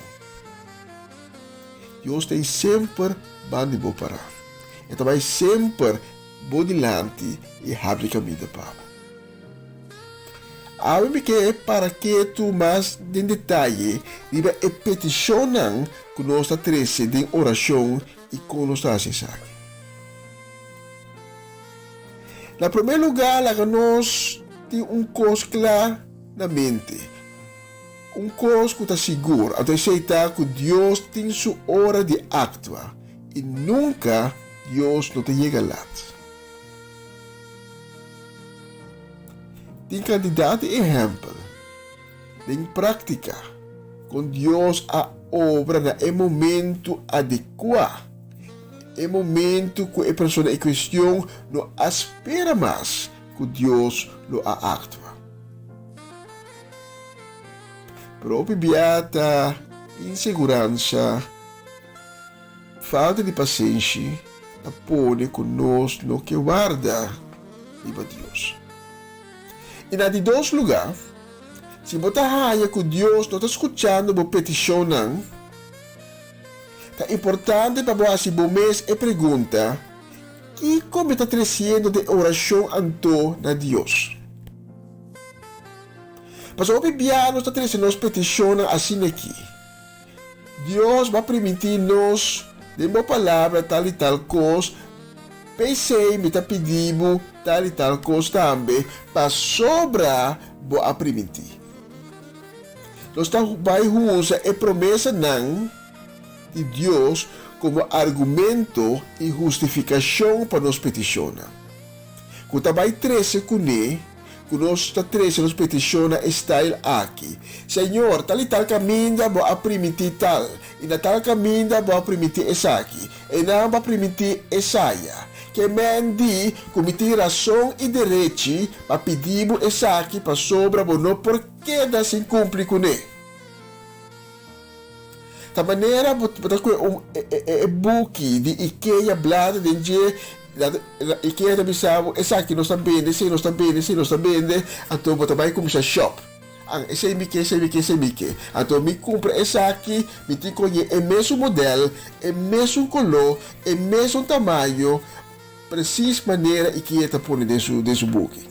Deus tem sempre bande bo para. E também sempre bo dilante e abre caminho para. Awe me que para que tu mais de detalhe diba e peticionam que nós está trece de oração e com nós está acessando. Na primeiro lugar, lá nós tem coisa claro na mente. Coisa que está seguro, a aceitar que Deus tem sua hora de actuar e nunca Deus não te chega lá. Tem candidato exemplo, em prática, com Deus a obra no momento adequado, no momento que a pessoa em questão não espera mais que Deus lo atua. Própria beata, insegurança, falta de paciência, apone conosco no que guarda viva Deus. E na de 2 lugares, se você acha que Deus não está escutando a petição, é importante para você mês e pergunta que como está crescendo de oração anto na Deus. Mas o Bibiano está trazendo nos petições assim aqui. Deus vai permitir-nos, de uma palavra, tal e tal coisa, pensei, me está pedindo tal e tal coisa também, para sobrar, vou a permitir. Nós vai usar a promessa não de Deus como argumento e justificação para nos petições. Quando também trece com ele, conosco três nos peticiona style aqui. Senhor, tal e tal caminho vou a permitir tal. E na tal caminho vou a permitir essa aqui. E não vou permitir essa aí. Que mendi comitir razão e direito para pedir essa aqui para sobra não porque dá se cumpre com ele. Da maneira, vou book de IKEA blada de e que é sabe essa aqui nós também se nós também então você vai começar shop esse me que então me compra essa aqui me tem que o mesmo modelo o mesmo color o mesmo tamanho precisa maneira e que está pondo desse book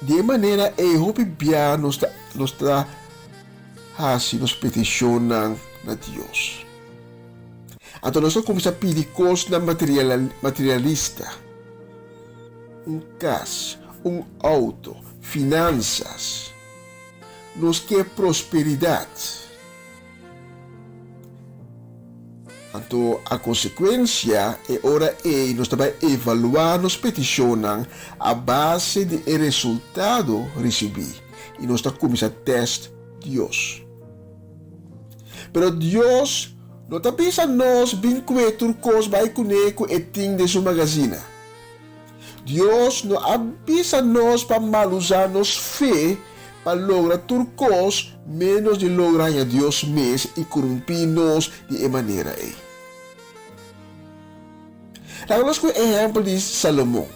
de maneira o bia nos está assim nos peticionam na Deus. Então nós começamos a pedir coisas materialista. Casa, auto, finanças. Nós quer prosperidade. Então a consequência é hora nós também evaluar nos peticionam a base do resultado recebido. E nós começamos a testar Deus. Pero Deus não está pensando nós bem turcos vai coneco e ting de sua magazina. Deus não avisa nós para mal usar nos fé para lograr turcos menos de lograr a Deus mesmo e corromper nós de maneira aí. Nós com o exemplo de Salomão.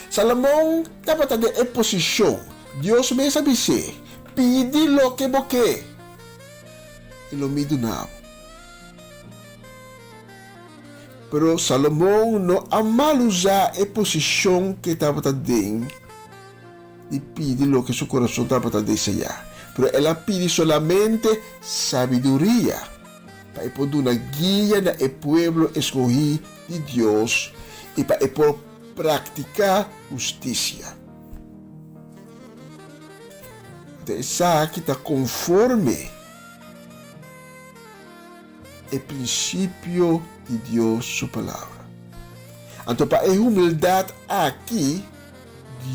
Salomão estava em posição. Deus mesmo sabe dizer, pede lo que você e lo me donava. Pero Salomão não amal usar a posição que estava dentro de pedir o que seu coração estava a desejar. Pero ela pede solamente sabedoria para poder dar guia no povo escolhido de Deus e para praticar justiça. Esa que está conforme el princípio de Dios, su palabra. Então, para a humildade aqui,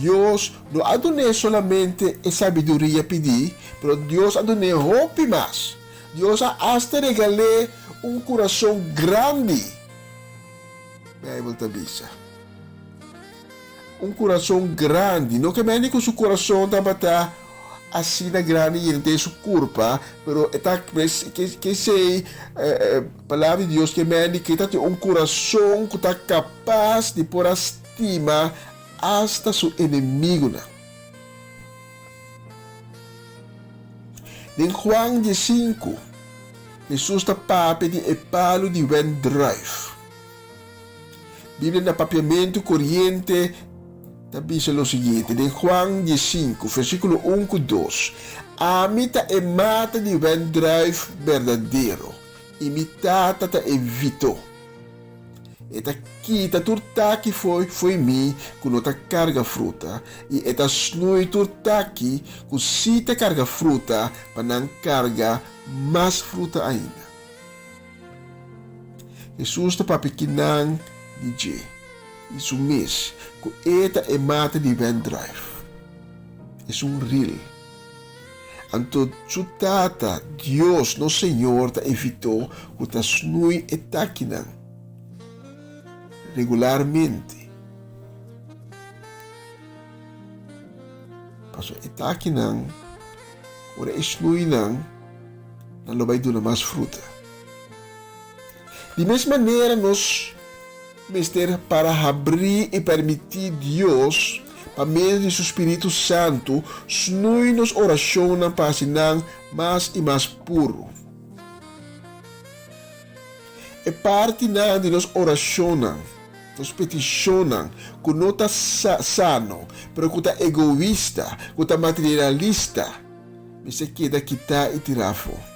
Deus não adone solamente a sabedoria pedir, mas Deus adone roupa mais. Deus hasta regale coração grande. Bíblia tabisa. Coração grande. Não que me com seu coração tabata assim na grande e não tem sua curva, mas que sei palavra de Deus que me que tem coração que está capaz de pôr estima hasta seu inimigo. Em Juan 5, Jesus está pape de palo de drive. Bíblia na papiamento corriente dice lo seguinte, em Juan 5, versículo 1 e 2. Amita e mata de drive verdadeiro, imitata ta evito. Eta kita turtaki foi mim, quando ta carga fruta, e eta snui turtaki, quando si ta carga fruta, para não carga mais fruta ainda. Jesus ta papikinang DJ. Isso mesmo, que eta e mata de drive. É real. Então, chutata, Deus, no Senhor, ta evitou que ta snui e takinan regularmente. Paso e takinan, ora snui não vai dar mais fruta. De mesma maneira, nós Mister, para abrir e permitir Deus, para meio de seu Espírito Santo, nos oracionam para assinar mais e mais puro. E parte de nós oracionam, nos peticionam, que não está sano, pero que está egoísta, que está materialista, mas se queda quitar e tirar fora.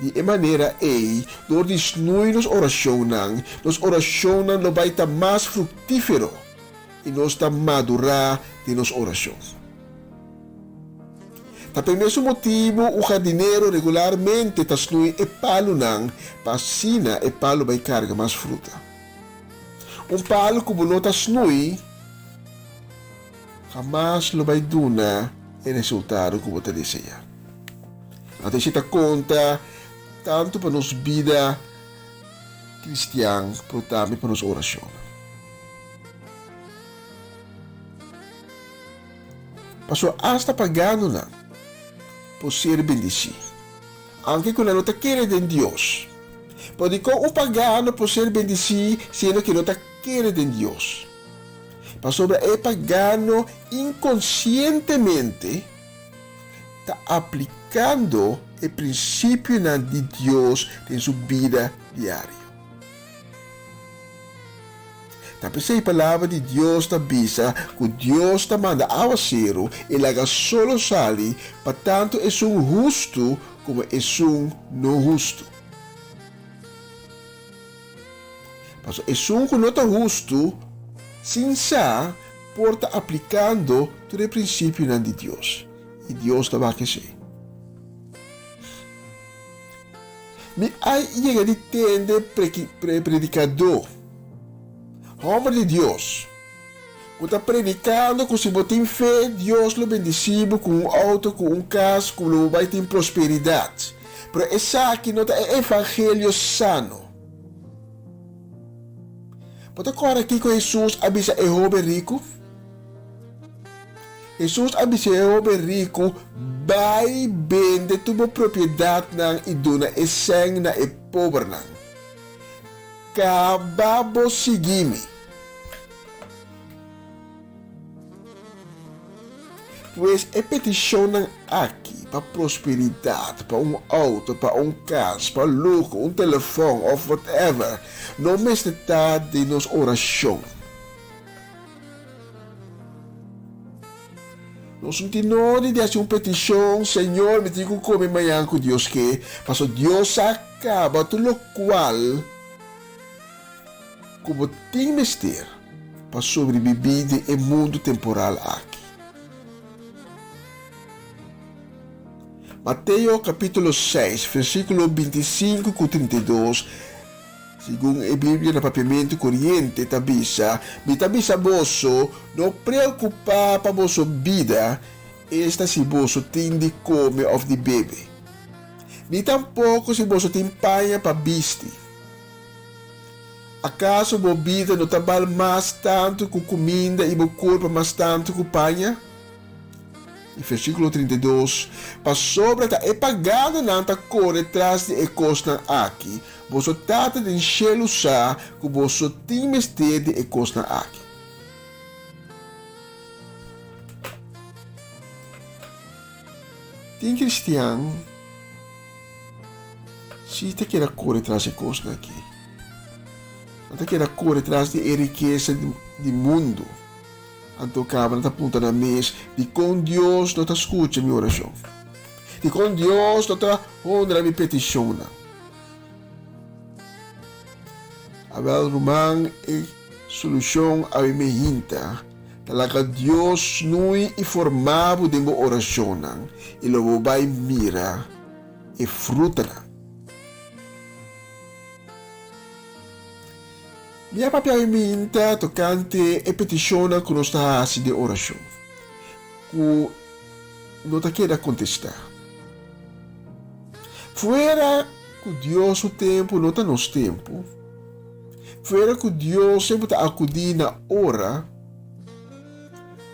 De maneira door nos oracionam não vai estar mais frutífero e nós está madurar de nos orações. Por mesmo motivo, o jardineiro regularmente está snui e palo não, para assim e palo vai carga mais fruta. Palo que não está snui, jamais lo vai dar o resultado que você deseja. Até se dá conta, tanto para nossa vida cristã, mas também para nossa oração. Passou hasta pagando na por ser bendecido. Aunque quando não está querendo em Deus. Pode com o pagano por ser bendecido, sendo que não está querendo em Deus. Passou é pagano inconscientemente está aplicando o princípio de Deus em sua vida diária. Tapos a palavra de Deus está bisa que Deus está manda ao acero e laga solo sali, para tanto é justo como é não justo. Mas é que não está justo, sem sa, porta aplicando todo o princípio de Deus. E Deus está vai ser. Me aí chega de tende predicador. Homem de Deus. Que está predicando que se você tem fé, Deus lo bendecido com um auto, com um casa, com lo vai ter prosperidade. Mas essa aqui não é evangelho sano. Pode agora aqui com Jesus avisa é homem rico. Jesus avisa é homem rico, vai vender tua propriedade e dona e sangue na e pobre não. Acabamos seguir-me. Pois é petição aqui para prosperidade, para um auto, para um carro, para lucro, um telefone ou whatever. Não me está de nossa oração. Nós não temos de fazer uma petição, Senhor, me digo como amanhã com Deus que, mas Deus acaba tudo o qual como tem mestre para sobreviver no mundo temporal aqui. Mateo capítulo 6, versículo 25 com 32. Segundo a Bíblia na papiamento corriente, tabisa boso, não preocupar para vosso vida, esta se vosso tem de comer of de bebê. Nem tampouco se vosso tem panha para biste. Acaso vo vida não trabalha mais tanto com comida e vo corpo mais tanto com panha? E versículo 32, para sobra é pagado nanta corre atrás de ecosna aqui, vosso tata de enchê-lo sa, com vosso time de ecosna aqui. Tem cristiano, se te quer correr atrás de ecosna aqui, não te quer correr atrás de riqueza do mundo. Então, cabra, não apunta na mesa de com Deus não te escuta minha oração. De com Deus não te honra minha petição. A vel romang é solução a minha hinta. Talaga Deus nui e formado de minha oração. E logo vai mira e fruta. Minha papiamento tocante e petição que nós estamos de oração. Que não te queda contestar. Fora que Deus o tempo não está nos tempo. Fora que Deus sempre está acudir na hora.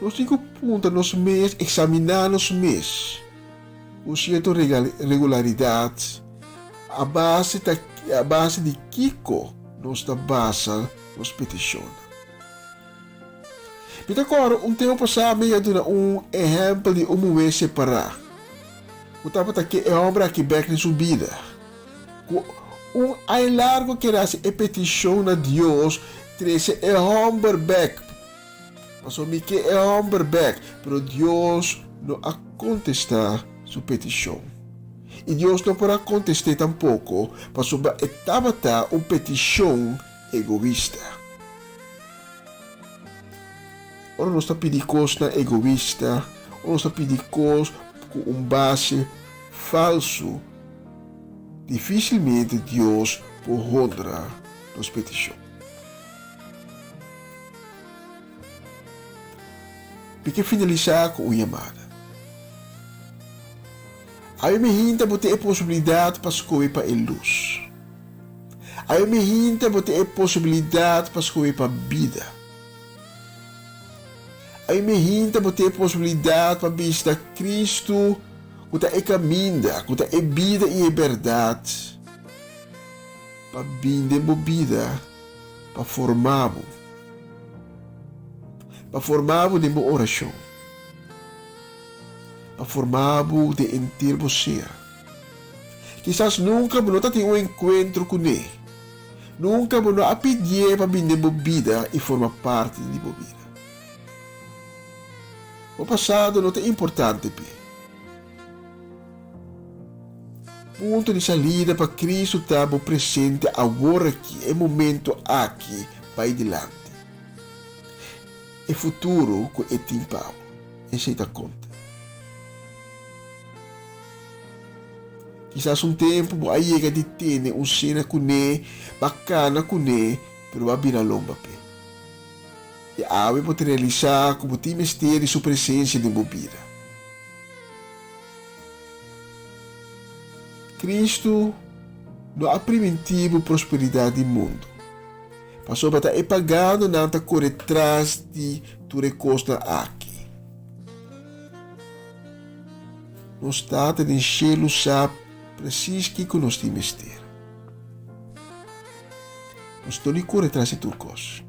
Nós temos que apontar nos mês, examinar nos mês. Com certa regularidade. A base de Kiko. Nos da base, nos peticiona. Mas agora, tempo passado, eu dou exemplo de vez separar. O tempo que é obra que back na subida. Ai largo que era a petição a Deus, trece é homem back. Mas o que é homem back, pero Deus não a contestar sua petição. E Deus não poderá contestar tampouco, mas estava uma petição egoísta. Ora, nós estamos pedindo coisas egoísta, ou nós estamos pedindo coisas com base falso. Dificilmente Deus honra nossa petição. Porque finalizar com uma chamada. Aí me hinta botar a possibilidade para escolher para a luz. Aí me hinta botar a possibilidade para escolher para a vida. Aí me hinta botar a possibilidade para visitar Cristo, que é caminho, que é vida e verdade. Para binde a vida, para formar de uma oração. Para formar de inteiro você. Quizás nunca não tem encontro com ele. Nunca não a pedir para vir de vida e formar parte de vida. O passado não é importante. Ponto de saída para Cristo está presente agora aqui, é momento aqui, vai adiante. É futuro que é tempo. Aceita conta. Quizás tempo aí chega de ter cena com ele, bacana com ele, pero vai virar lomba. E aí pode realizar como tem mistério sua presença de vida. Cristo não há primitivo prosperidade do mundo. Passou para estar pagando nada corre atrás de tu recosta aqui. Nós está de encher-lo sabe preciso que nós temos mistério. Nós estamos corre atrás de tuas coisas.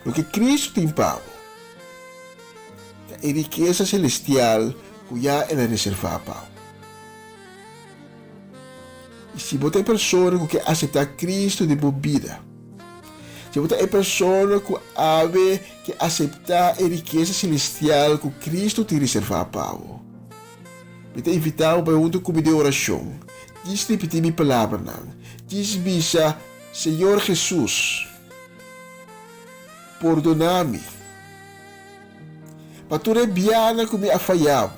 O que Cristo tem pago é a riqueza celestial que já é reservada para. E se você é pessoa que aceitar Cristo de vida, se você é pessoa que ave que aceitar a riqueza celestial que Cristo tem reservado para, eu te invitar para um como de oração. Diz repetir minha palavra, diz bisa, Senhor Jesus, perdona-me. Para tu rebiana que me afaiabo.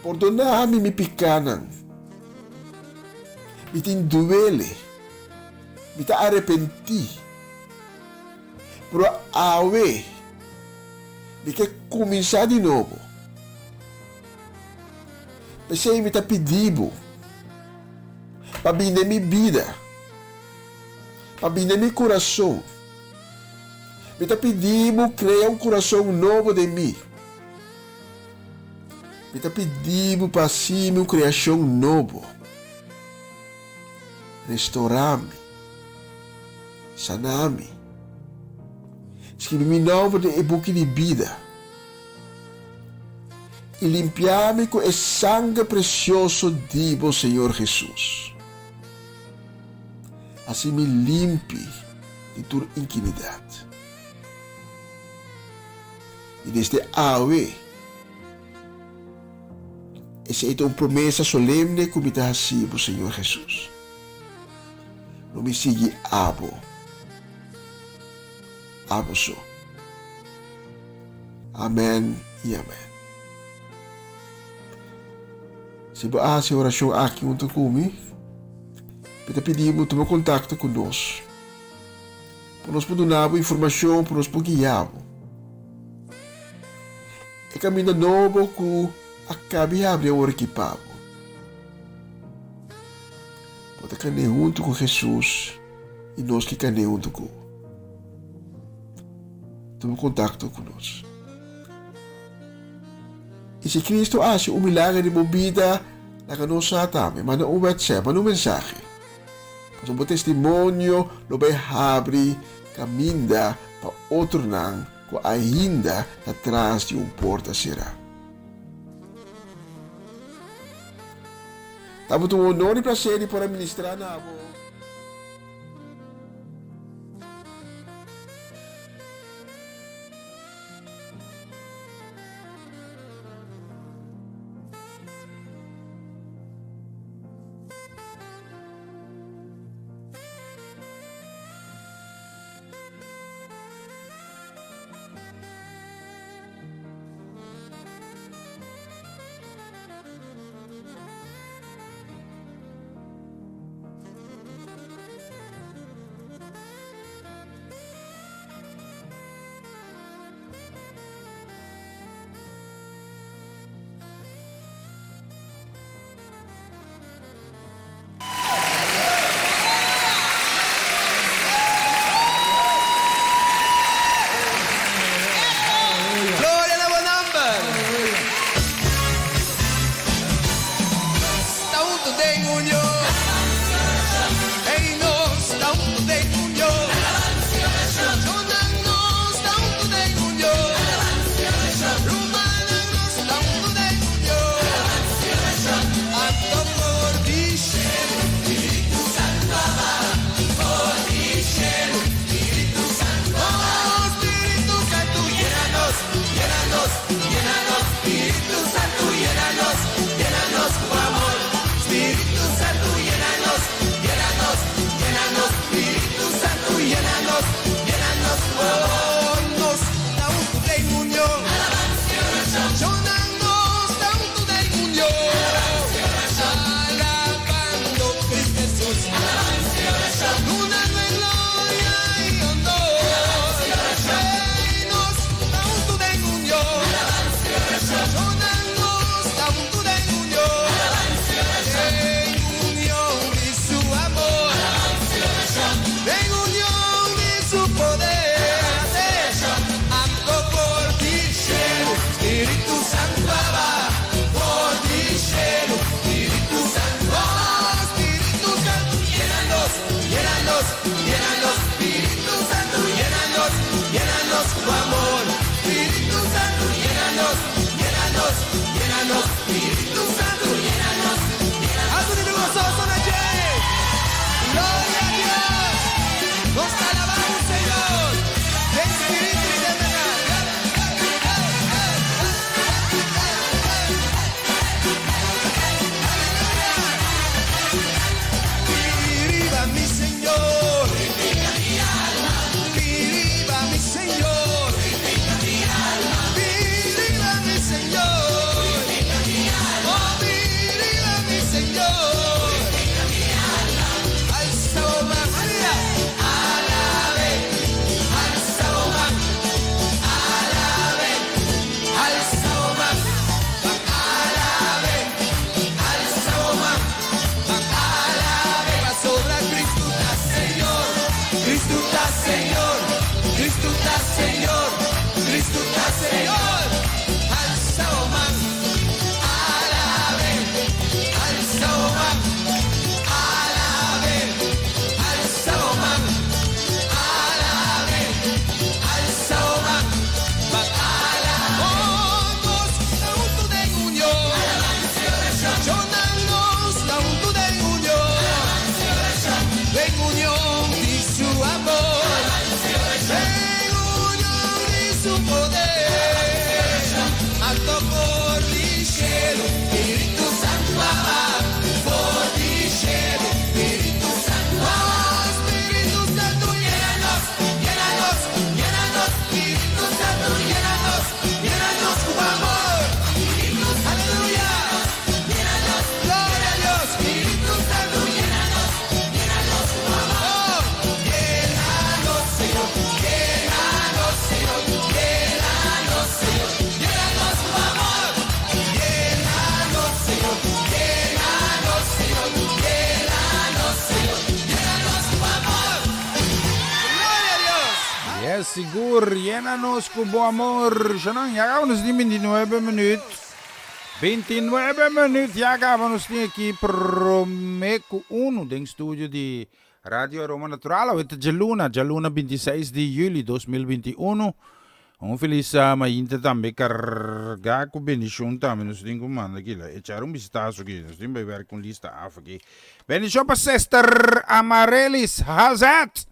Perdonami mi pikanan. Mi tinduele. Mi ta arrepenti. Pero awe. Mi che cominciare di nuovo. Pensei mi ta pedibo. Pabine mi vida. Pabine mi coração. Mi ta pedibo crea um coração novo de mim. Mi ta pedibo para si uma criação novo. Restaurar-me. Sanar-me. Escrever-me novo de e-book de vida. E limpiar-me com o sangue precioso de o Senhor Jesus. Assim me limpe de tua inquinidade. E desde awe, essa é uma promessa solene que me dá assim o Senhor Jesus. Não me siga abo. Abo só. Amém e amém. Se você essa oração aqui junto comigo, eu pedimos tomar contato conosco. Para nós poder dar informação, para nós poder guiar. É caminho novo que acabe de abrir o equipado. Pode caminhar junto com Jesus e nós que caminhamos junto com ele. Toma contato conosco. E se Cristo acha um milagre de vida, na nossa também, manda um WhatsApp, manda um mensagem. Para um testemunho, não vai abrir caminho para outro não, que ainda atrás de porta será. Estamos um honor e prazer para ministrar na avó. seguro, llénanos con buen amor. Siya llegamos ni 29 minutos. 29 minutos, llegamos ni aqui por Meco 1, do estúdio de Radio Aroma Natural. Ito Jaluna 26 de julho de 2021. Feliz mainta também carregar com bendição também. Nós temos que mandar aqui lá. Echar vistazo aqui. Nós temos que ver com lista af aqui. Bendição para Sister Amarelis Hazat.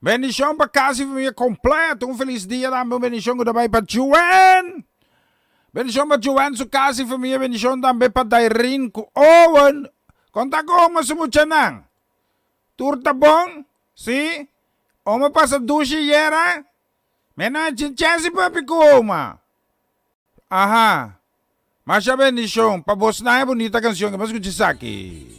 Bendição para casa e família completa. Feliz dia também. Bendição também para Joanne. Bendição para Joanne, sua casa e família. Bendição também para Dairin com Owen. Conta como se mucha nang. Turta bom? Si? Oma passa ducha e era? Mena chance papi kuma. Aha. Masha bendição. Pa boss na bonita canção que mas escucha aqui.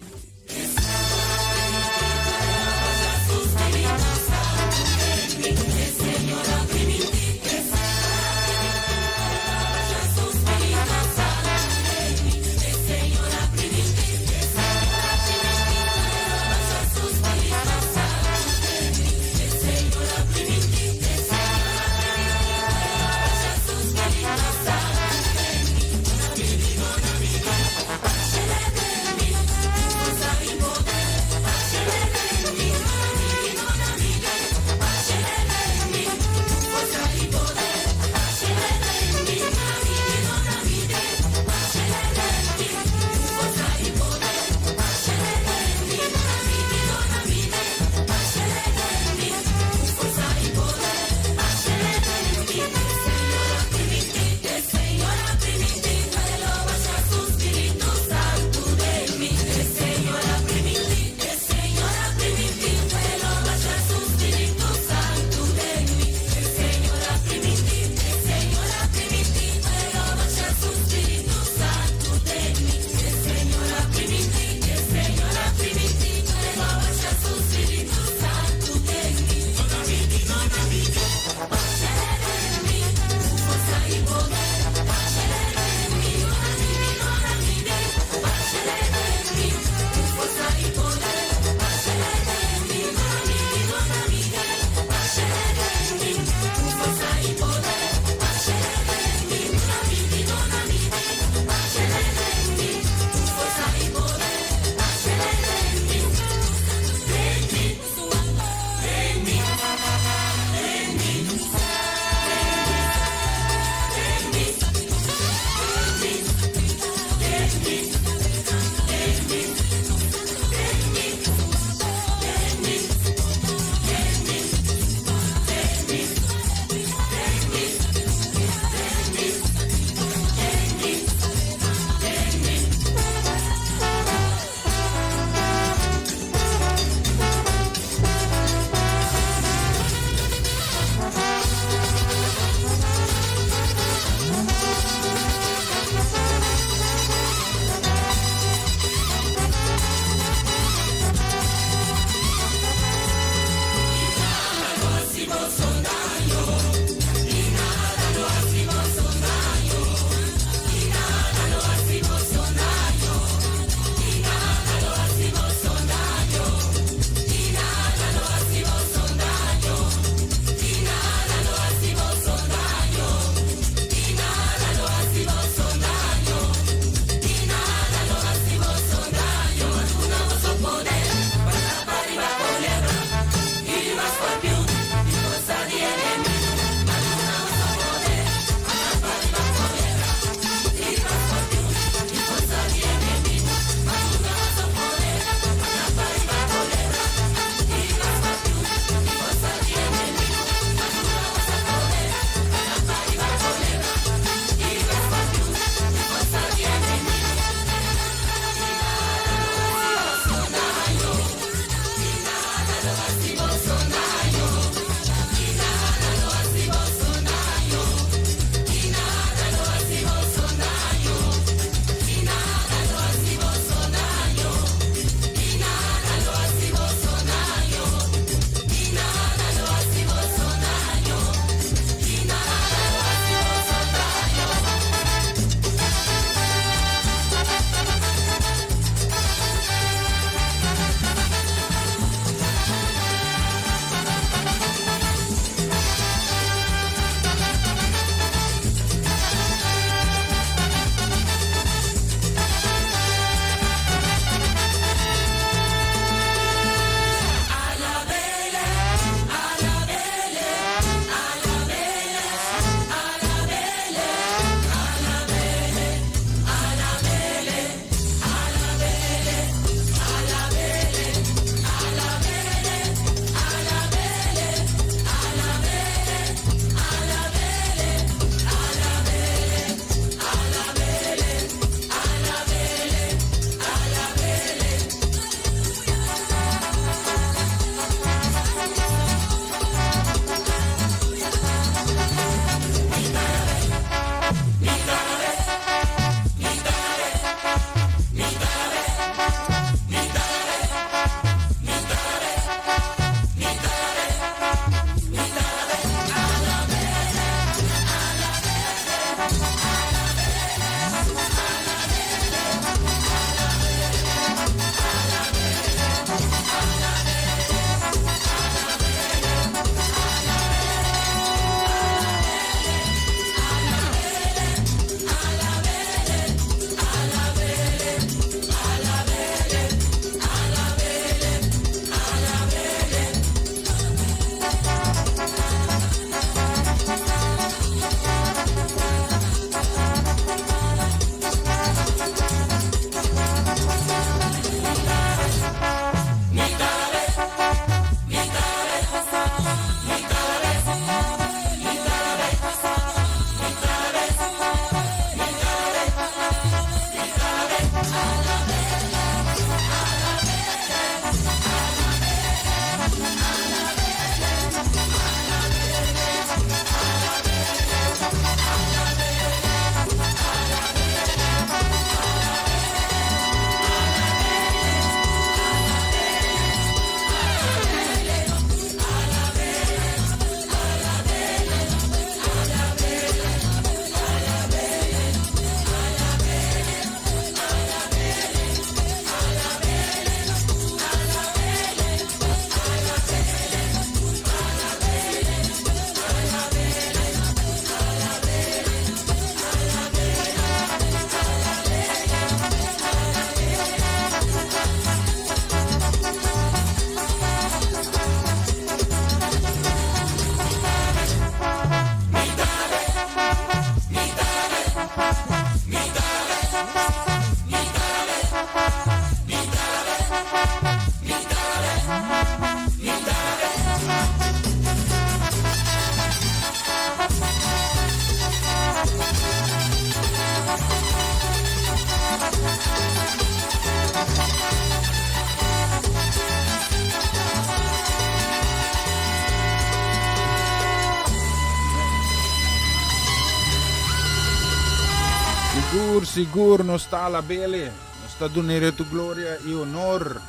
seguro, não está la bele. Não está donando tu glória e honor.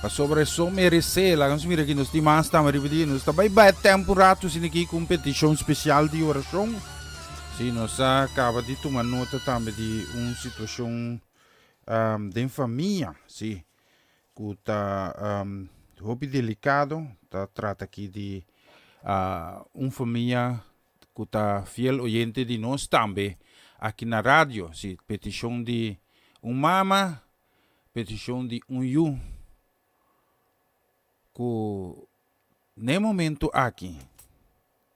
Sobre isso merecer, lá vamos ver aqui nos demais estamos repetindo, está bem temporada se aqui competição especial de oração. Sim, nós acaba de tomar nota também de uma situação de família, sim, que está muito delicado, tá trata aqui de uma família que está fiel oyente de nós também aqui na rádio, sim, petição de mama, petição de yu. Que no momento aqui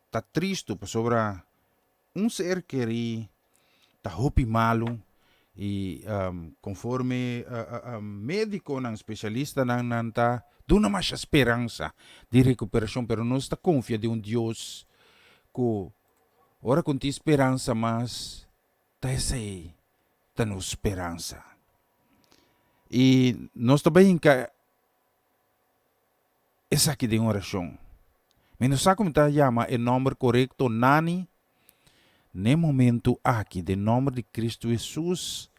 está triste sobre ser querido, está hopi malo e conforme médico não especialista não está dando mais esperança de recuperação, pero nós está confia de Deus que ora com ti esperança, mas está esse está nos esperança e nós também que essa aqui de oração. Mas não sabe como está chama o nome correto nani. No momento aqui, de nome de Cristo Jesus,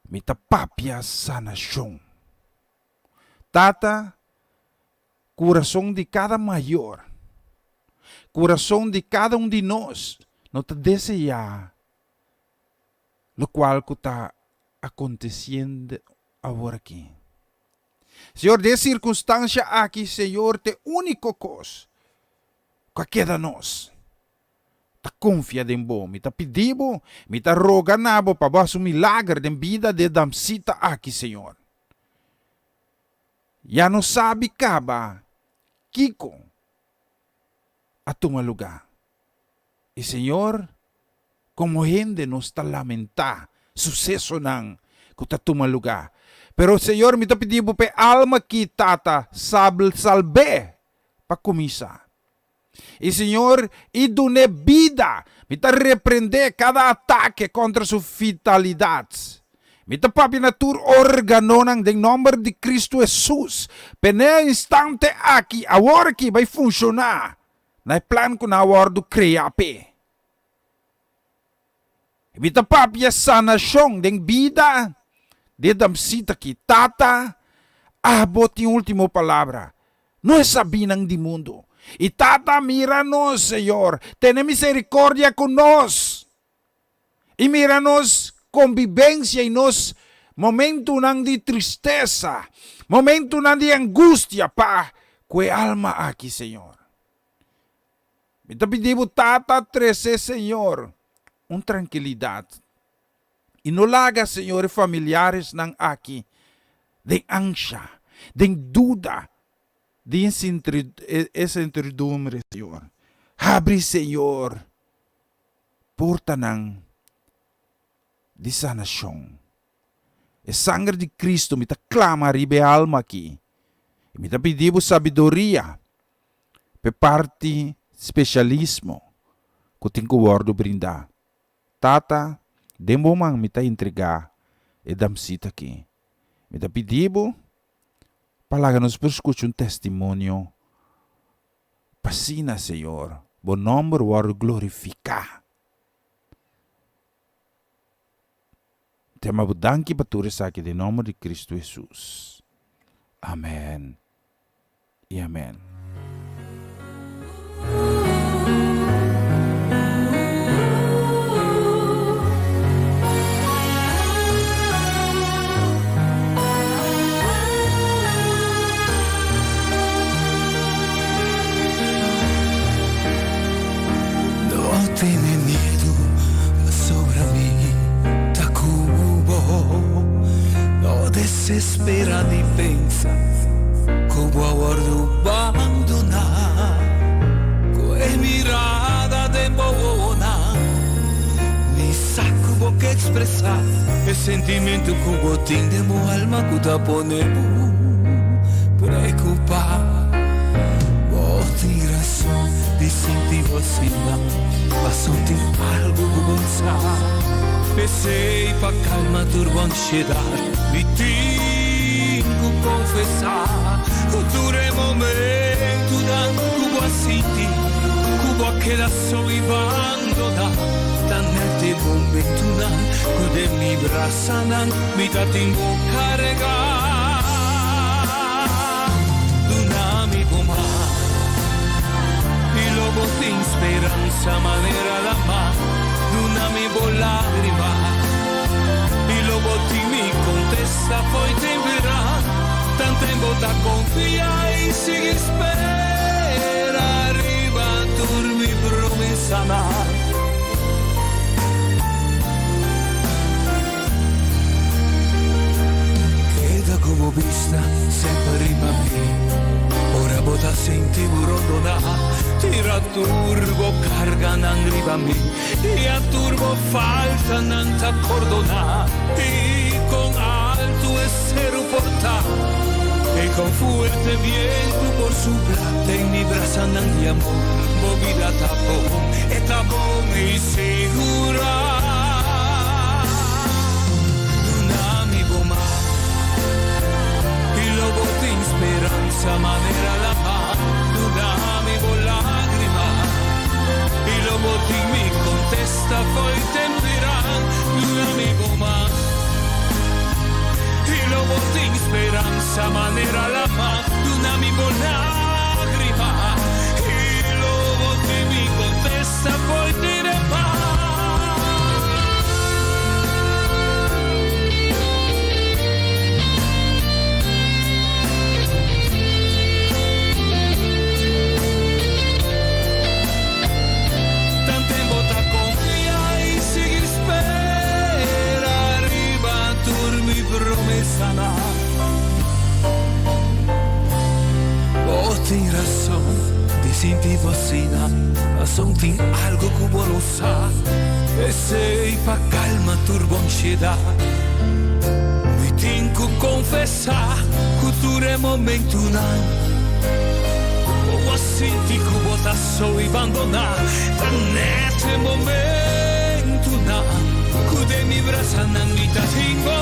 me tá papia sanação. Tata, coração de cada maior, coração de cada de nós, não te desejar, o qual está acontecendo agora aqui. Senhor, de circunstância aqui, Senhor, te único coisa que queda nós. Ta confia em bom, me ta pedibo, me ta roga nabo para baixo milagre de vida de damsita aqui, Senhor. Já não sabe caba, Kiko, a toma lugar. E Senhor, como gente nos está lamentar, sucesso não, que ta toma lugar. Pero Senhor, me ta pedibo pe alma que tata salve para começar. E Senhor, e dune vida, me ta repreender cada ataque contra sua vitalidade. Me ta papi natur organon em nome de Cristo Jesus. Pene instante aqui, agora que vai funcionar. Na plan ko na awardo kreape. Me ta papi a sanação de vida. De damsita que tata, abot yung último palavra. Não é sabinang di mundo. E tata, mira-nos, Senhor. Ten misericórdia conosco. E mira-nos convivência e nos momento nang de tristeza. Momento nang de angústia, pa. Que alma aqui, Senhor. Me pedimos, tata, 13, Senhor. Tranquilidade. E no laga, Senhor, familiares nang aqui, de ansia, de dúvida, de essa incertidumbre, Senhor. Abre, Senhor, porta nang de sanação. E sangue de Cristo me ta clama ribe alma aqui. E me ta pedimos sabedoria, pe parte especialismo, que tenho guardo brindar. Tata, demo mang mita entregar e damsita aqui. Mita pedibo, palaga-nos por escutar testemunho. Pasina, Senhor, bom nome war glorificar. Te mabudanki paturis aqui de nome de Cristo Jesus. Amém e amém. Tiene miedo sobre mí, Tacubo. No desespera ni pensa como aguardo abandonar. Que mirada de bona, ni saco que expresar el sentimiento que botín de mi alma que te pone preocupar. Razón de sentir vacila, a sentir algo avançar. Pensei para calma turba ansiedade, e tenho que confessar. Outro momento dando que vou sentir, que vou queda soivando tan nel momento kude mi brasanan mita timbo carga dunami goma y lobo sin speranza manera la ma dunami bo lagrima y lobo ti mi contesta poi temperà tan tempo da confia y sigue spera arriva turmi promessa na. Como vista sempre prima me ora bota senti burondona tira turbo carga n'angriba me e a turbo falta nanta cordona y con alto essere porta e con fuerte viento por su plata en mi brasa de amor movida tapón y segura lobo sin speranza manera la mano dami con lagrima y lobo ti mi contesta poi temperà dami goma y lobo sin speranza manera la mano dami con lagrima y lobo ti mi contesta poi temperà. Promesana oh ten razón de sentir vacina sentir algo como lo sa e sei pa calma turbo ansiedad mi tengo confessar culture momento nan o senti como ta soi abandonar tan neste momento nan kude mi brasa nan vita tengo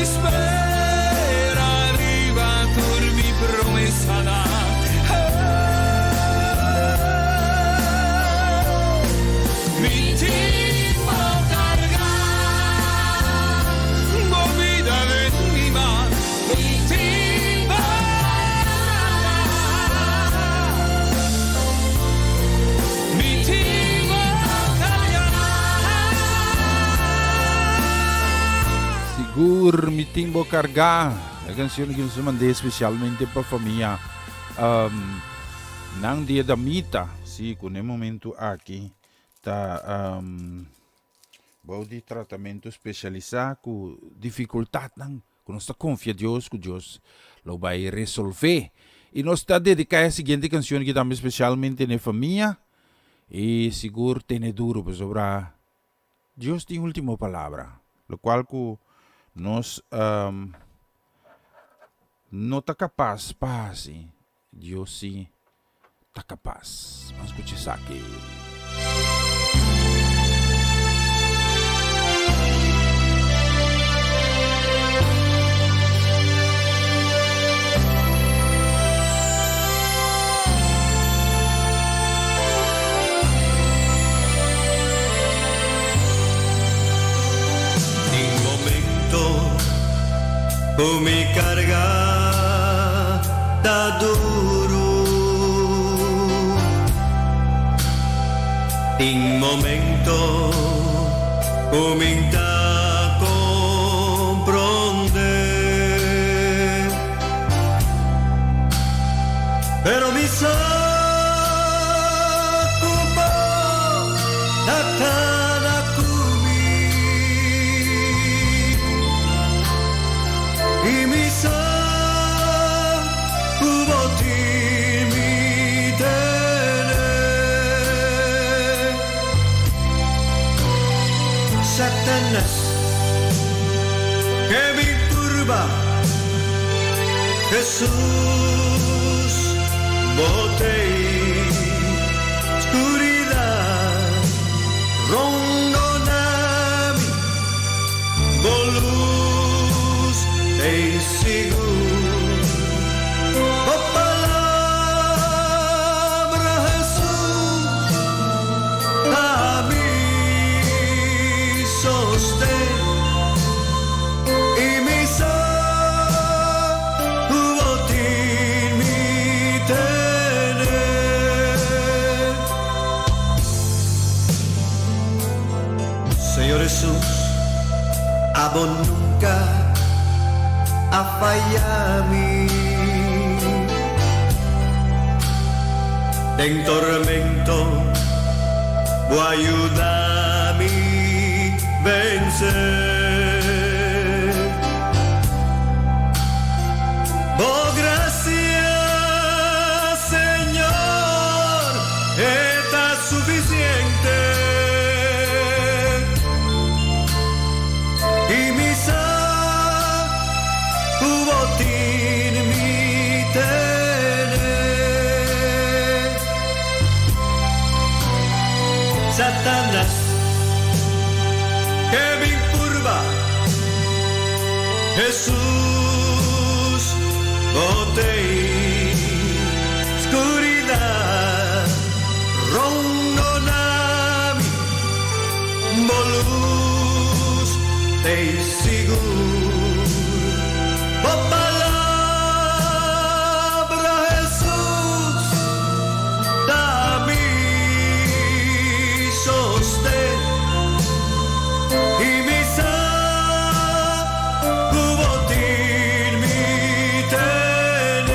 spera arriva turmi promessa da mi timbo carga movida de mi mar mi timbo Sigur mi timbo carga, la canzone che si mandò specialmente per famiglia nang dia da mita, sì, con il momento aqui ta bau di trattamento specializzato con difficoltà nang con nostra confia Dios con Dios lo vai resolver e nos sta dedicare a seguinte canzone che dammi specialmente nella famiglia e sigur tiene duro per sopra Dios di ultima palabra lo qual cu nos no está capaz, pase. Dios sí está capaz. Vamos a escuchar isso aqui. Mi carga da duro in momento comincia comprender pero mi sa da cada cumi y mi sa Satanás que me turba, Jesús botei oscuridad, rondonami, bolus e seguro. Oh, palabra Jesús, a mí sostén y mi botín mi tener. Señor Jesús, abo nunca a fallarme. En tormento voy a ayudarme vencer. Oh, gracias, Señor, está suficiente. Y mi botín mi tener. Satanás, que me curva, Jesús, botei oscuridad, rondonami, bolus, te seguro. Oh, palabra Jesús, dame sostén y mi botín mi tener.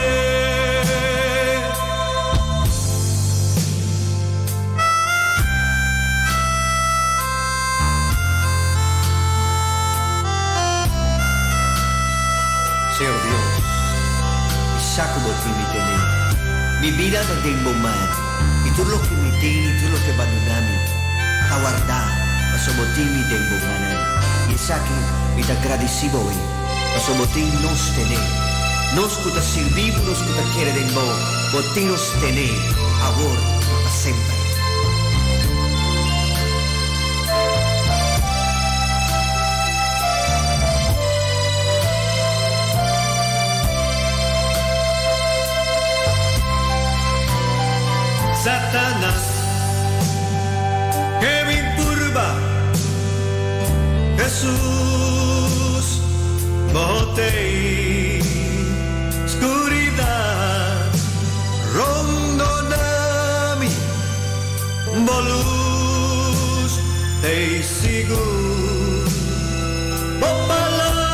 Señor Dios, saco botín mi tener. Mi vida no tengo mal. Y tú lo que me tienes, y tú lo que abandonami. A guardar, a su botín mi tengo mal. Y saque, y te agradecido hoy. A su botín nos tener. Nos que te servimos, nos que te quiere de mo. Botín nos tener. Ahora, para siempre. Satanás, que me curva, Jesús, botei oscuridad, rondonami, bolus, te seguro. Oh, palabra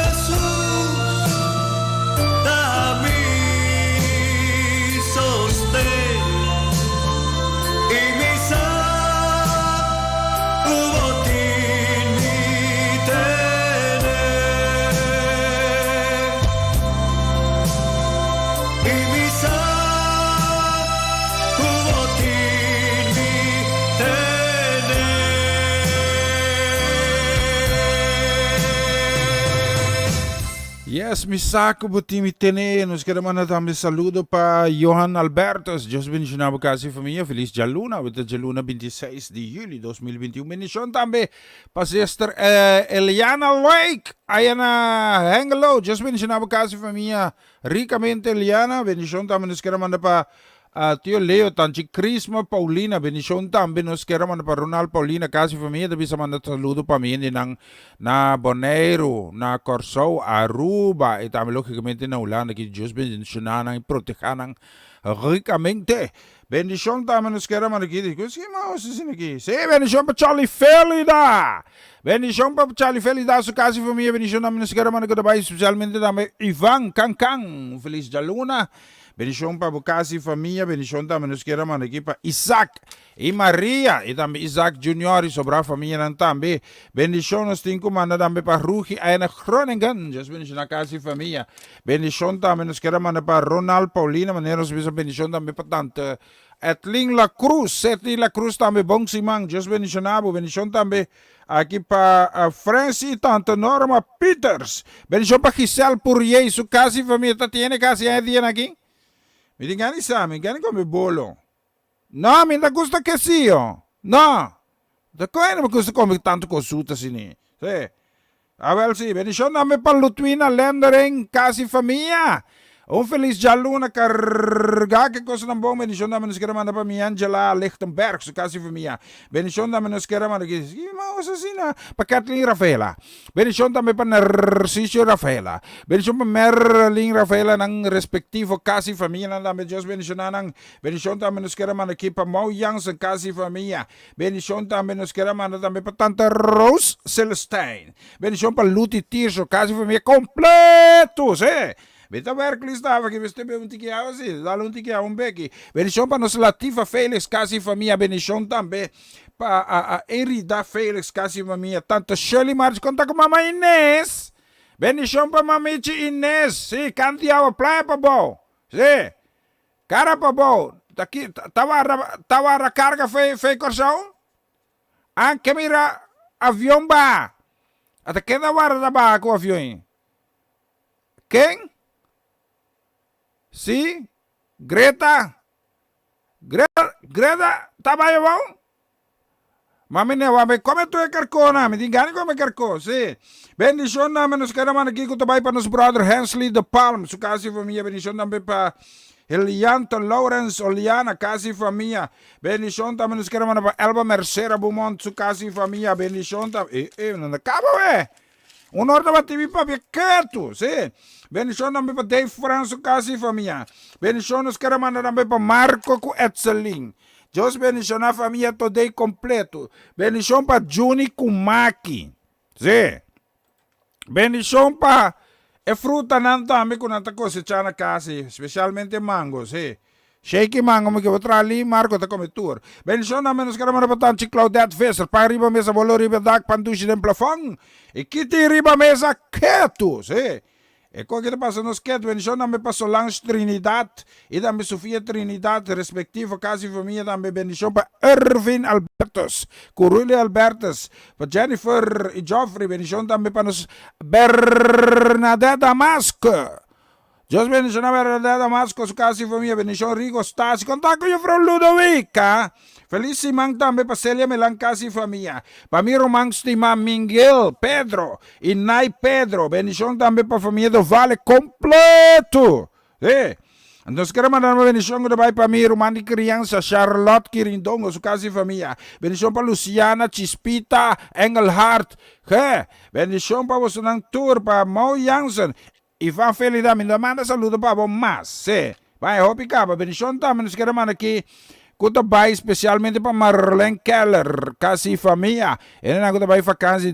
Jesús, dame sostén y mi botín mi tener. Y mi botín mi tener. Yes, mi saco botín mi tener. Nos queremos mandar también saludo para Johan Albertos. Dios bendiga a casa y familia. Feliz Jaluna. Ahorita Jaluna 26 de julio 2021. Bendición también para Sister Eliana Lake. Ayana Hengelo. Dios bendiga a casa y familia. Ricamente Eliana. Bendición también nos queremos mandar para Tío Leo, Tanchi Crisma, Paulina, bendición también nos queremos mandar para Ronald Paulina, casi familia, te bisa mandar saludo para mí na Bonaire, na Corso, Aruba, y también lógicamente na Holanda, que Dios bendicionan y protejan ricamente. Bendición también nos queremos mandar aquí, ¿qué más aquí? Sí, bendición para Charlie Felida. Bendición para Charlie Felida, su casi familia, bendición también nos queremos mandar aquí, especialmente también Iván Cancan, feliz Jaluna. Bendición para casi familia, bendición también nos queremos aqui para Isaac e Maria, e também Isaac Junior e sobra a família nan também. Bendición nos tem comanda também para Rugi e na Groningen, just bendición a casi familia. Bendición também nos queremos para Ronald Paulina, maneiros bisa bendición também para tante Etling La Cruz, Seti La Cruz também bom simang, just bendición também aqui para Francis e tante Norma Peters. Bendición para Giselle Pourier, su casi família, tá tiene casi a dia aqui. Mi tingani sa, mi tingani come bolo. No, mi da gusta che sia. No. Da come non gusta come tanto consulta sini. Sì. Well, sì, benedizione nome per Lutwina Lendering, casi famiglia. Un feliz Jaluna carga che cosa non buon benedizione nome nos chiamando per mi Angela Lichtenberg, su casi famiglia. Benedizione nome nos chiamando che ma assassina per Kathleen Rafaela. Benedizione nome per Narciso Rafaela. Benedizione per Merlin Rafaela nang respectivo casi famiglia nang Dios benedizione nang benedizione nome nos chiamando che per Mau Jansen casi famiglia. Benedizione nome nos chiamando também per tante Rose Celestine. Benedizione per Luti Tirso casi famiglia completo, sì. Vita Berkeley stava che veste un ticchiao sì, da un ticchiao un becchi. Benedizione per nostra Latifa Felix casi famiglia, benedizione também para Erida Felix casi famiglia, tanto Shirley March conta com mamãe Inês. Benedizione para mamici Inês, sì, cantiamo playa pa bo. Sì. Cara pa bo. Daqui tawara carga fe corsão? Anche mira avião ba. Até quem da vara da ba com avião? Quem? Sim? Greta, trabalha bom? Mami ne wabe, come tu é carcona? Me dingani come carco, sim. Bendição nome nos queremos aqui com também para nos brother Hensley de Palm, su casi família, bendição também para Elianto Lawrence Oliana, casi família. Bendição também nos queremos para Elba Mercera Beaumont, su casi família, bendição também. Não acaba, un ordine TV papi quieto, sì. Benedizione também para Dave Franco, casi família. Benedizione nos queremos também para Marco com Etzelin. Deus benedizione a família toda completo. Benedizione para Juni com Maki, sì. Benedizione para fruta não também com tanta coisa na casa, especialmente mango, sì. Shaky mango mo que tra ali Marco ta come tour. Benedizione também nos queremos para tanto Claudette Visser, para riba mesa valor riba dak pandushi den plafond. E kiti riba mesa quieto, sì. E qua che passa nos quieto, benedizione também para Solange Trinidad e também Sofia Trinidad, respectivo casi família também benedizione para Irvin Albertus, Curuli Albertus, para Jennifer e Geoffrey, benedizione também para nos Bernadette Damasco. Deus bendicionar a verdade Damasco, su casi família, bendição Rico Stasi, contato con io fra Ludovica. Felicimang também para Celia Melan casi família. Para mim romang stima Miguel, Pedro, e Nai Pedro, bendição também para a família do Vale completo. Nós queremos mandar uma bendição para mim, romani criança, Charlotte Quirindongo, su casi família. Bendição para Luciana, Chispita, Engelhardt. Bendição para você nang tour, para Mau Jansen. Ivan Felida, me manda saludo para você, mas, sim. Vai, hopi capa, bendição também, nos queremos aqui, kuta bai, especialmente para Marlene Keller, casi família. Ele não kuta bai vakantie,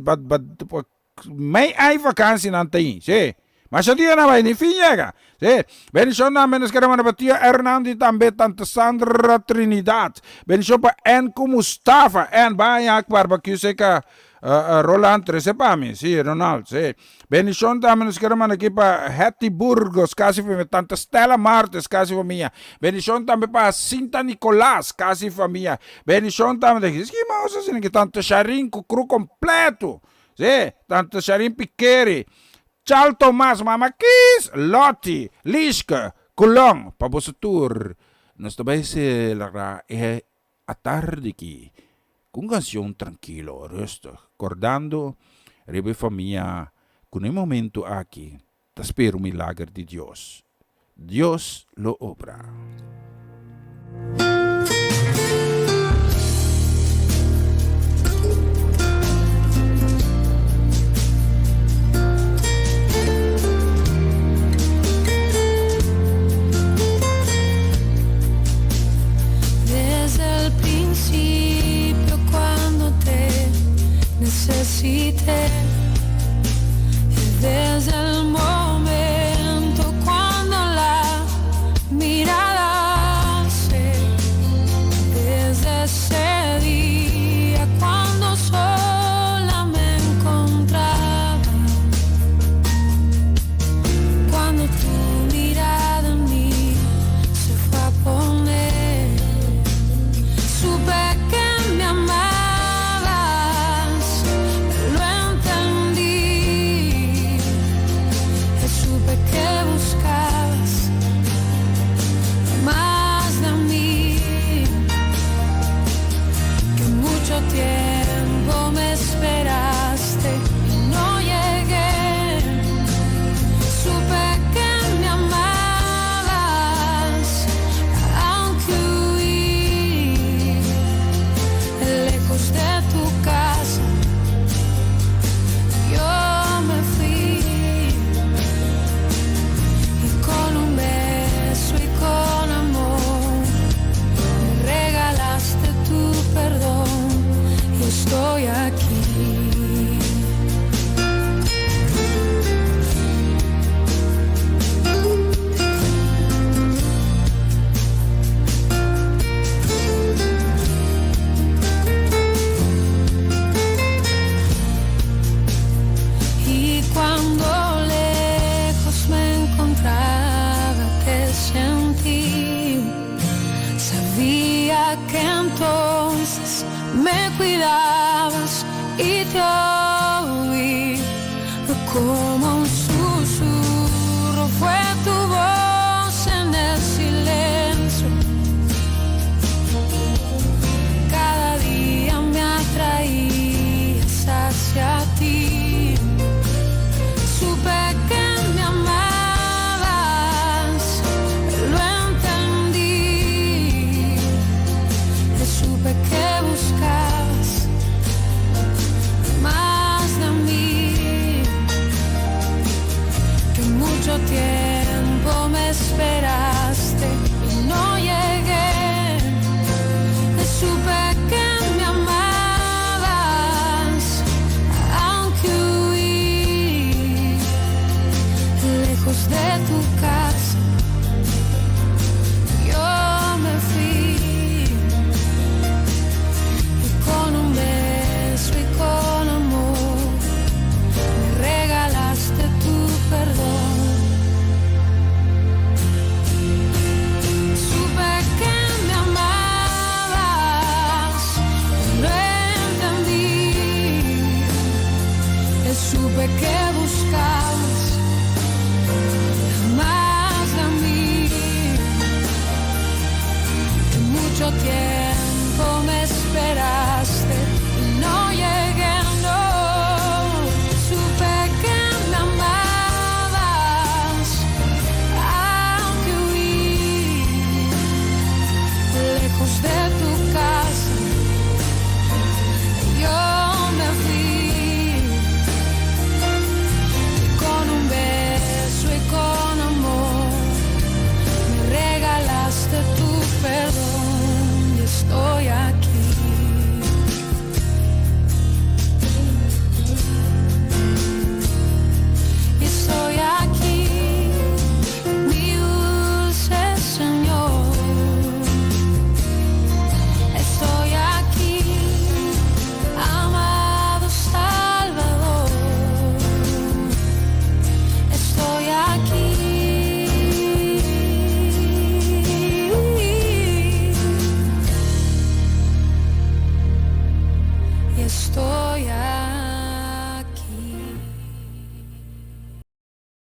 may ai vakantie não tem, sim. Mas o dia não vai, nem finhega, sim. Bendição também, nos queremos para tia Hernandi também, tante Sandra Trinidad. Bendição para Enco Mustafa, en vai, akbar, barbecue, seca. Roland Tresepami, sì, Ronald, sì. Benedizione também nos queremos aqui para Hattie Burgos, casi família, tanta Stella Martes, casi família. Benedizione também para Cinta Nicolás, casi família. Benedizione também, que mouse assim, que tanto Charin, cru completo, sì, tanto Charin Piqueri, Charles Thomas, Mama Kiss, Lotti, Liska, Coulon, para você tour. Nós também se la a tarde aqui. Com canção tranquilo, resto, acordando, rebe família, com um momento aqui, te espero o milagre de Deus. Deus lo obra. Desde el principio cuando te necesité, y desde el momento cuando la miré cuidabas y te oí como un susurro. Fue tu voz en el silencio. Cada día me atraías hacia ti. Supe que me amabas, lo entendí. Supe que buscabas más de mí, que mucho tiempo me esperaste y no llegué. Supe que me amabas, aunque huí lejos de tu casa